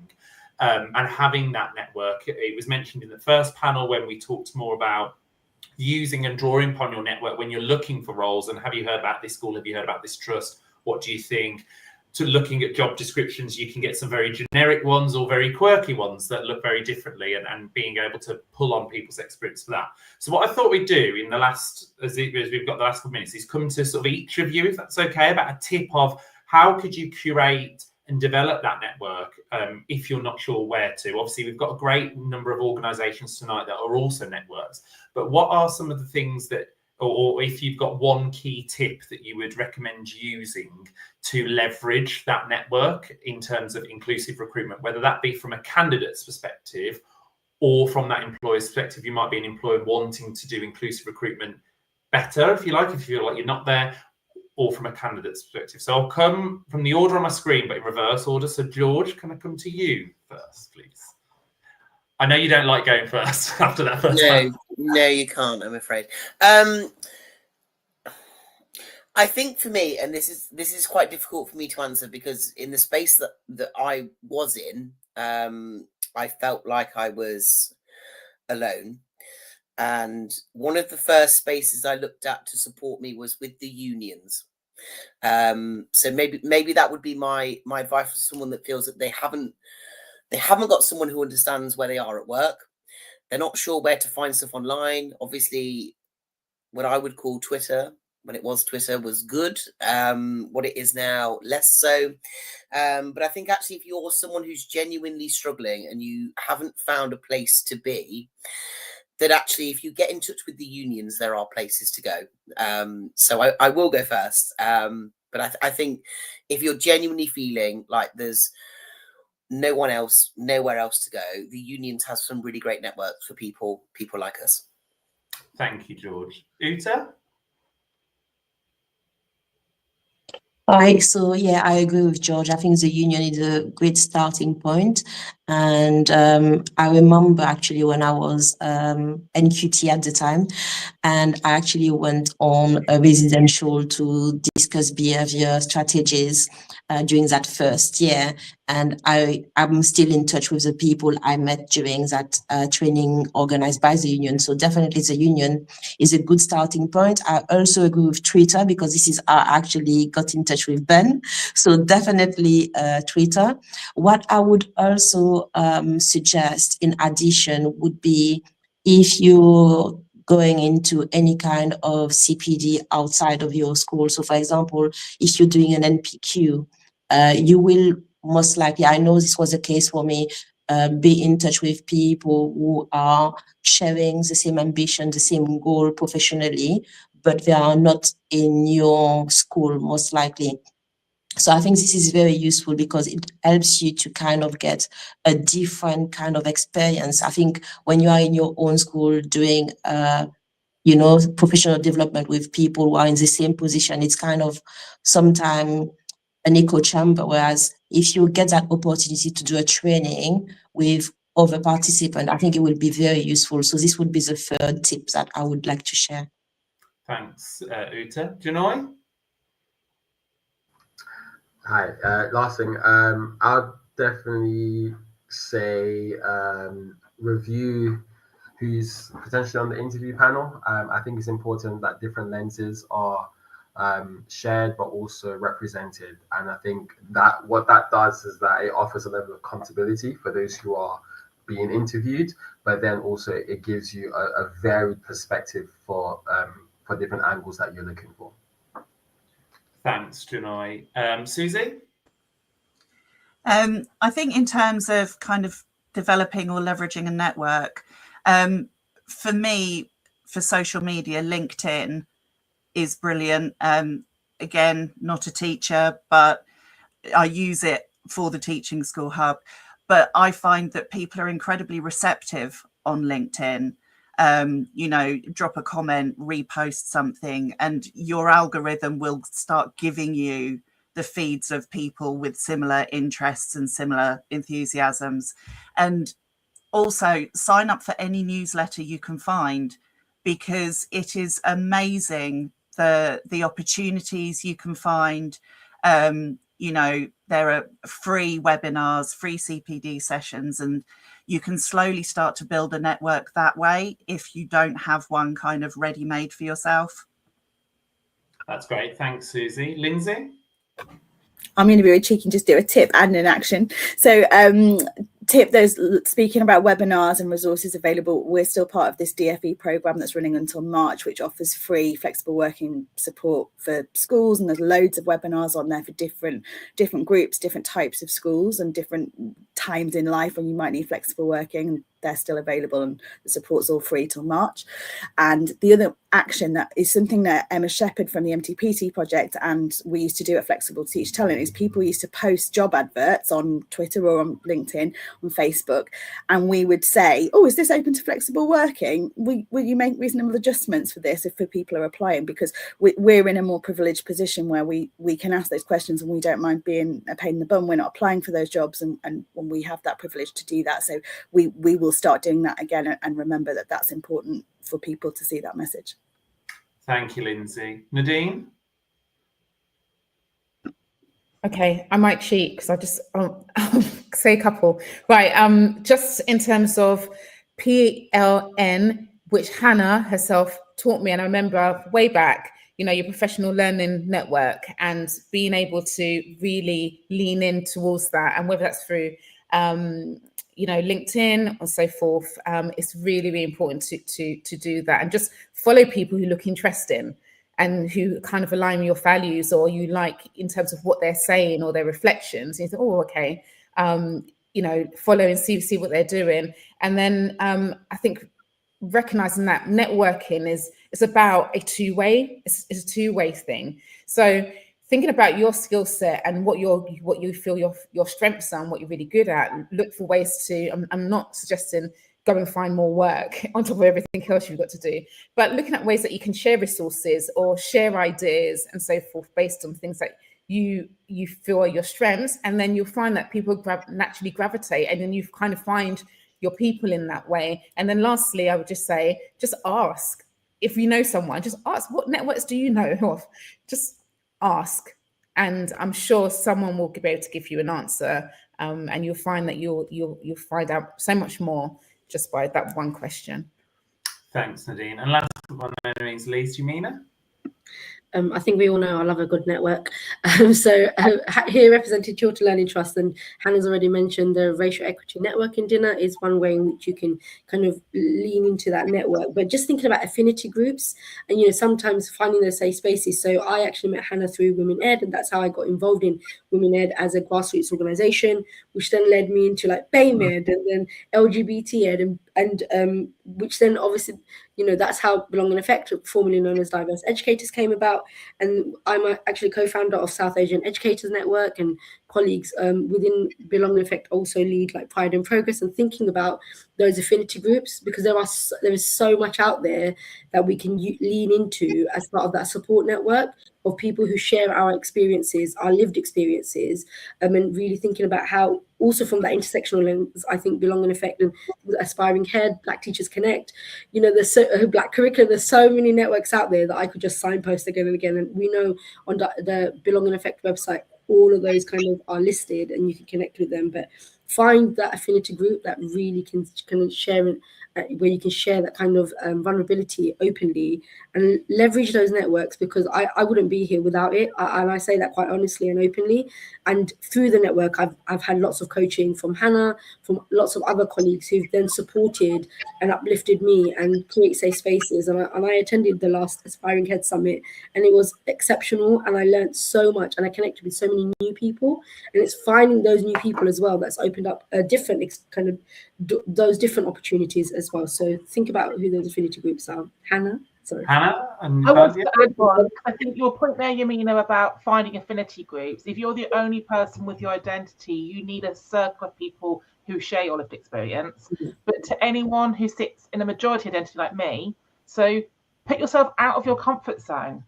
and having that network. It was mentioned in the first panel when we talked more about using and drawing upon your network when you're looking for roles. And have you heard about this school? Have you heard about this trust? What do you think? To looking at job descriptions, you can get some very generic ones or very quirky ones that look very differently, and being able to pull on people's experience for that. So what I thought we'd do in the last, as we've got the last couple of minutes, is come to sort of each of you, if that's okay, about a tip of how could you curate and develop that network if you're not sure where to. Obviously, we've got a great number of organisations tonight that are also networks, but what are some of the things that or if you've got one key tip that you would recommend using to leverage that network in terms of inclusive recruitment, whether that be from a candidate's perspective or from that employer's perspective. You might be an employer wanting to do inclusive recruitment better, if you like, if you feel like you're not there, or from a candidate's perspective. So I'll come from the order on my screen, but in reverse order. So George, can I come to you first, please? I know you don't like going first after that first one. No, you can't, I'm afraid. I think for me, and this is quite difficult for me to answer, because in the space that I was in, I felt like I was alone. And one of the first spaces I looked at to support me was with the unions. So maybe that would be my advice for someone that feels that they haven't got someone who understands where they are at work. They're not sure where to find stuff online. Obviously, what I would call Twitter, when it was Twitter, was good. What it is now, less so. But I think actually, if you're someone who's genuinely struggling and you haven't found a place to be, that actually, if you get in touch with the unions, there are places to go. So I will go first. But I think if you're genuinely feeling like there's nowhere else to go, the unions have some really great networks for people like us. Thank you, George. Uta? Right, so yeah, I agree with George. I think the union is a great starting point. And I remember actually when I was NQT at the time, and I actually went on a residential to discuss behavior strategies during that first year. And I'm still in touch with the people I met during that training organized by the union. So definitely the union is a good starting point. I also agree with Twitter, because this is how I actually got in touch with Ben. So definitely Twitter. What I would also suggest in addition would be, if you're going into any kind of CPD outside of your school. So for example, if you're doing an NPQ, you will most likely, I know this was the case for me, be in touch with people who are sharing the same ambition, the same goal professionally, but they are not in your school most likely. So I think this is very useful because it helps you to kind of get a different kind of experience. I think when you are in your own school doing, professional development with people who are in the same position, it's kind of sometimes an echo chamber. Whereas if you get that opportunity to do a training with other participants, I think it will be very useful. So this would be the third tip that I would like to share. Thanks, Uta. Janoy? Hi. Last thing, I'd definitely say review who's potentially on the interview panel. I think it's important that different lenses are shared but also represented, and I think that what that does is that it offers a level of accountability for those who are being interviewed, but then also it gives you a varied perspective for different angles that you're looking for. Thanks, Janoy. Susie? I think in terms of kind of developing or leveraging a network, for me, for social media, LinkedIn is brilliant. Again, not a teacher, but I use it for the Teaching School Hub. But I find that people are incredibly receptive on LinkedIn. Drop a comment, repost something, and your algorithm will start giving you the feeds of people with similar interests and similar enthusiasms. And also sign up for any newsletter you can find, because it is amazing the opportunities you can find. There are free webinars, free CPD sessions, and you can slowly start to build a network that way if you don't have one kind of ready-made for yourself. That's great. Thanks, Susie. Lindsay? I'm going to be really cheeky and just do a tip and an action. So tip, there's speaking about webinars and resources available. We're still part of this DFE program that's running until March, which offers free flexible working support for schools. And there's loads of webinars on there for different groups, different types of schools and different times in life when you might need flexible working. they're still available, and the support's all free till March. And the other action that is something that Emma Shepherd from the MTPT project and we used to do at Flexible Teach Talent is people used to post job adverts on Twitter or on LinkedIn, on Facebook, and we would say, oh, is this open to flexible working? Will you make reasonable adjustments for this if people are applying? Because we're in a more privileged position where we can ask those questions and we don't mind being a pain in the bum. We're not applying for those jobs, and when we have that privilege to do that. So we will start doing that again, and remember that that's important for people to see that message. Thank you, Lindsay. Nadine? Okay, I might cheat because I just I'll say a couple. Right, just in terms of PLN, which Hannah herself taught me, and I remember way back, your professional learning network, and being able to really lean in towards that, and whether that's through LinkedIn or so forth, it's really, really important to do that, and just follow people who look interesting and who kind of align with your values, or you like in terms of what they're saying or their reflections. And you think, oh, okay, follow and see what they're doing. And then I think recognizing that networking is about a two-way. It's a two-way thing. So thinking about your skill set and what you feel your strengths are and what you're really good at, look for ways to. I'm not suggesting go and find more work on top of everything else you've got to do, but looking at ways that you can share resources or share ideas and so forth based on things that you feel are your strengths, and then you'll find that people naturally gravitate, and then you kind of find your people in that way. And then lastly, I would just say, just ask. If you know someone, just ask, what networks do you know of? Just ask, and I'm sure someone will be able to give you an answer, and you'll find that you'll find out so much more just by that one question. Thanks, Nadine. And last but by no means least, Yamina? I think we all know I love a good network. Here represented Chiltern Learning Trust, and Hannah's already mentioned the Racial Equity Networking Dinner is one way in which you can kind of lean into that network. But just thinking about affinity groups and, sometimes finding those safe spaces. So I actually met Hannah through Women Ed, and that's how I got involved in Women Ed as a grassroots organisation, which then led me into like BAME Ed and then LGBT Ed and which then obviously, that's how Belong in Effect, formerly known as Diverse Educators, came about. And I'm actually co-founder of South Asian Educators Network, and colleagues within Belong in Effect also lead like Pride and Progress, and thinking about those affinity groups, because there is so much out there that we can lean into as part of that support network of people who share our experiences, our lived experiences, and really thinking about how, also from that intersectional lens, I think Belong in Effect and Aspiring Head, Black Teachers Connect, there's Black Curriculum, there's so many networks out there that I could just signpost again and again. And we know on the Belong in Effect website, all of those kind of are listed and you can connect with them. But find that affinity group that really can share it, where you can share that kind of vulnerability openly, and leverage those networks, because I wouldn't be here without it. And I say that quite honestly and openly. And through the network, I've had lots of coaching from Hannah, from lots of other colleagues who've then supported and uplifted me and create safe spaces. And I attended the last Aspiring Head Summit, and it was exceptional. And I learned so much, and I connected with so many new people. And it's finding those new people as well that's opened up a different kind of those different opportunities as well. So think about who those affinity groups are. Hannah? Sorry. Hannah? And I want to add one. I think your point there, Yamina, about finding affinity groups. If you're the only person with your identity, you need a circle of people who share your lived experience. Mm-hmm. But to anyone who sits in a majority identity like me, so put yourself out of your comfort zone.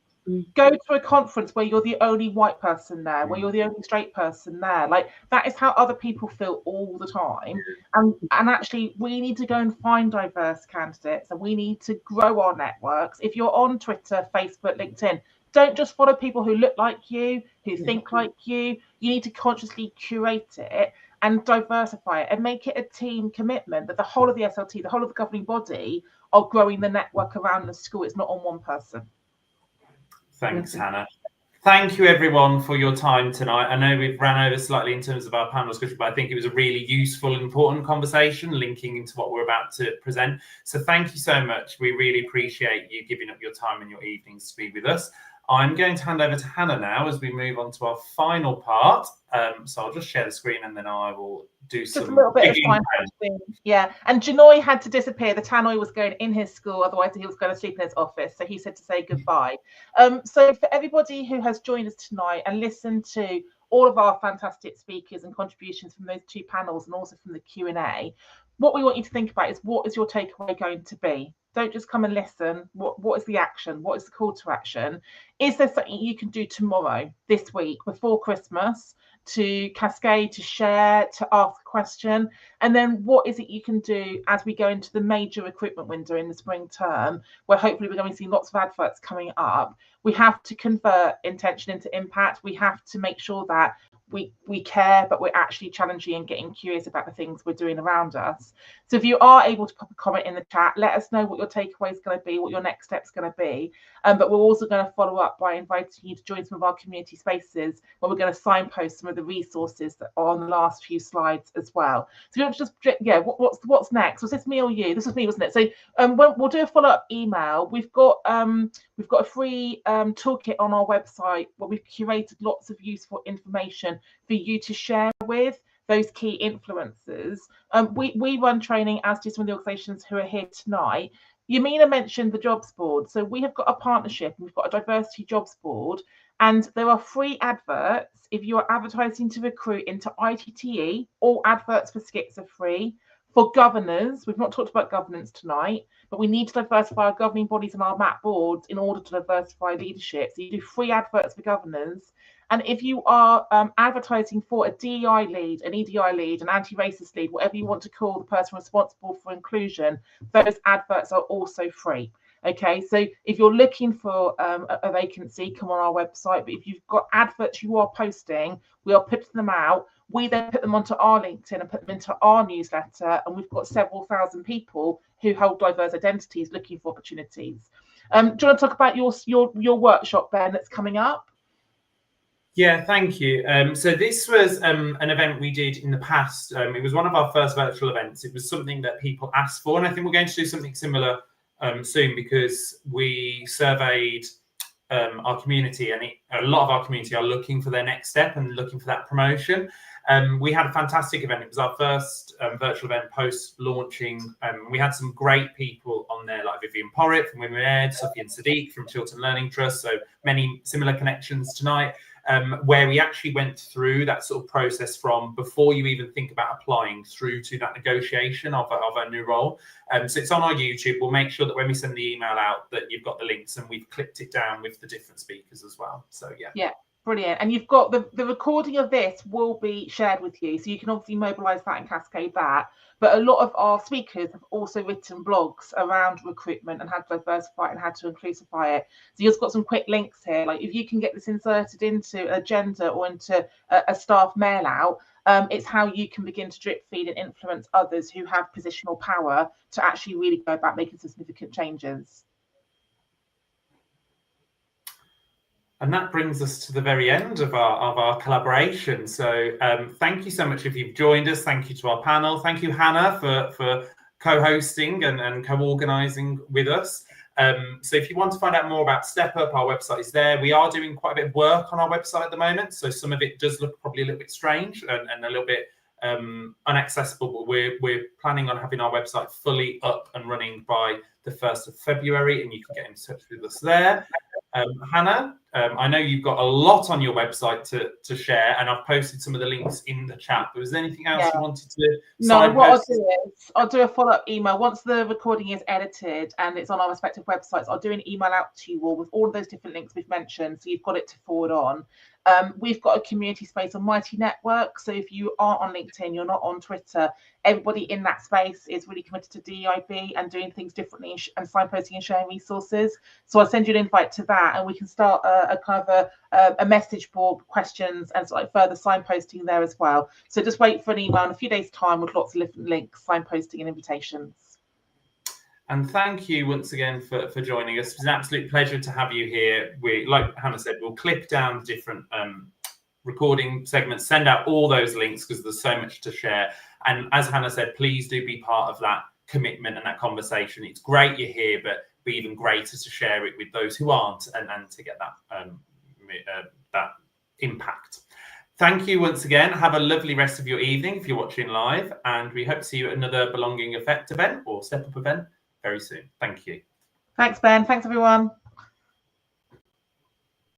Go to a conference where you're the only white person there, where you're the only straight person there. Like, that is how other people feel all the time. And actually, we need to go and find diverse candidates, and we need to grow our networks. If you're on Twitter, Facebook, LinkedIn, don't just follow people who look like you, who think like you. You need to consciously curate it and diversify it and make it a team commitment that the whole of the SLT, the whole of the governing body are growing the network around the school. It's not on one person. Thanks, Hannah. Thank you, everyone, for your time tonight. I know we've ran over slightly in terms of our panel discussion, but I think it was a really useful and important conversation linking into what we're about to present. So thank you so much. We really appreciate you giving up your time and your evenings to be with us. I'm going to hand over to Hannah now as we move on to our final part. So I'll just share the screen and then I will do just some a little bit of digging. time. Yeah, and Janoy had to disappear. The tannoy was going in his school, otherwise he was going to sleep in his office. So he said to say goodbye. So for everybody who has joined us tonight and listened to all of our fantastic speakers and contributions from those two panels and also from the Q&A, what we want you to think about is, what is your takeaway going to be? Don't just come and listen. What is the action? What is the call to action? Is there something you can do tomorrow, this week, before Christmas, to cascade, to share, to ask a question? And then what is it you can do as we go into the major recruitment window in the spring term, where hopefully we're going to see lots of adverts coming up? We have to convert intention into impact. We have to make sure that we care, but we're actually challenging and getting curious about the things we're doing around us. So if you are able to pop a comment in the chat, let us know what your takeaway is going to be, what your next step's going to be. But we're also going to follow up by inviting you to join some of our community spaces, where we're going to signpost some of the resources that are on the last few slides as well. So you don't just, yeah, what's next? Was this me or you? This was me, wasn't it? So we'll do a follow-up email. We've got a free toolkit on our website where we've curated lots of useful information for you to share with those key influencers. We run training, as do some of the organisations who are here tonight. Yamina mentioned the jobs board. So we have got a partnership and we've got a diversity jobs board, and there are free adverts if you are advertising to recruit into ITTE. All adverts for skits are free. For governors, we've not talked about governance tonight, but we need to diversify our governing bodies and our MAP boards in order to diversify leadership. So you do free adverts for governors. And if you are advertising for a DEI lead, an EDI lead, an anti-racist lead, whatever you want to call the person responsible for inclusion, those adverts are also free. Okay, so if you're looking for a vacancy, come on our website. But if you've got adverts you are posting, we are putting them out. We then put them onto our LinkedIn and put them into our newsletter. And we've got several thousand people who hold diverse identities looking for opportunities. Do you want to talk about your workshop, Ben, that's coming up? Yeah, thank you. So this was an event we did in the past. It was one of our first virtual events. It was something that people asked for, and I think we're going to do something similar soon, because we surveyed our community, and a lot of our community are looking for their next step and looking for that promotion. We had a fantastic event. It was our first virtual event post-launching. We had some great people on there, like Vivian Porritt from Women Ed, Sophie and Sadiq from Chiltern Learning Trust, so many similar connections tonight, where we actually went through that sort of process from before you even think about applying through to that negotiation of a new role. So it's on our YouTube. We'll make sure that when we send the email out that you've got the links, and we've clipped it down with the different speakers as well. So yeah. Brilliant. And you've got the recording of this will be shared with you, so you can obviously mobilize that and cascade that. But a lot of our speakers have also written blogs around recruitment and how to diversify it and how to inclusify it. So you've got some quick links here. Like if you can get this inserted into an agenda or into a staff mail out, it's how you can begin to drip feed and influence others who have positional power to actually really go about making significant changes. And that brings us to the very end of our collaboration. So thank you so much if you've joined us. Thank you to our panel. Thank you, Hannah, for co-hosting and co-organising with us. So if you want to find out more about Step Up, our website is there. We are doing quite a bit of work on our website at the moment. So some of it does look probably a little bit strange and a little bit inaccessible, but we're planning on having our website fully up and running by the 1st of February, and you can get in touch with us there. Hannah, I know you've got a lot on your website to share, and I've posted some of the links in the chat, but was there anything else you wanted to No, what I'll do is I'll do a follow-up email once the recording is edited and it's on our respective websites. I'll do an email out to you all with all of those different links we've mentioned, so you've got it to forward on. We've got a community space on Mighty Network, so if you aren't on LinkedIn, you're not on Twitter, everybody in that space is really committed to DEIB and doing things differently and signposting and sharing resources. So I'll send you an invite to that, and we can start a kind of a message board, questions, and sort of further signposting there as well. So just wait for an email in a few days' time with lots of different links, signposting, and invitations. And thank you once again for joining us. It's an absolute pleasure to have you here. We, like Hannah said, we'll clip down different recording segments, send out all those links because there's so much to share. And as Hannah said, please do be part of that commitment and that conversation. It's great you're here, but be even greater to share it with those who aren't, and to get that that impact. Thank you once again. Have a lovely rest of your evening if you're watching live, and we hope to see you at another Belonging Effect event or Step Up event very soon. Thank you. Thanks, Ben. Thanks, everyone.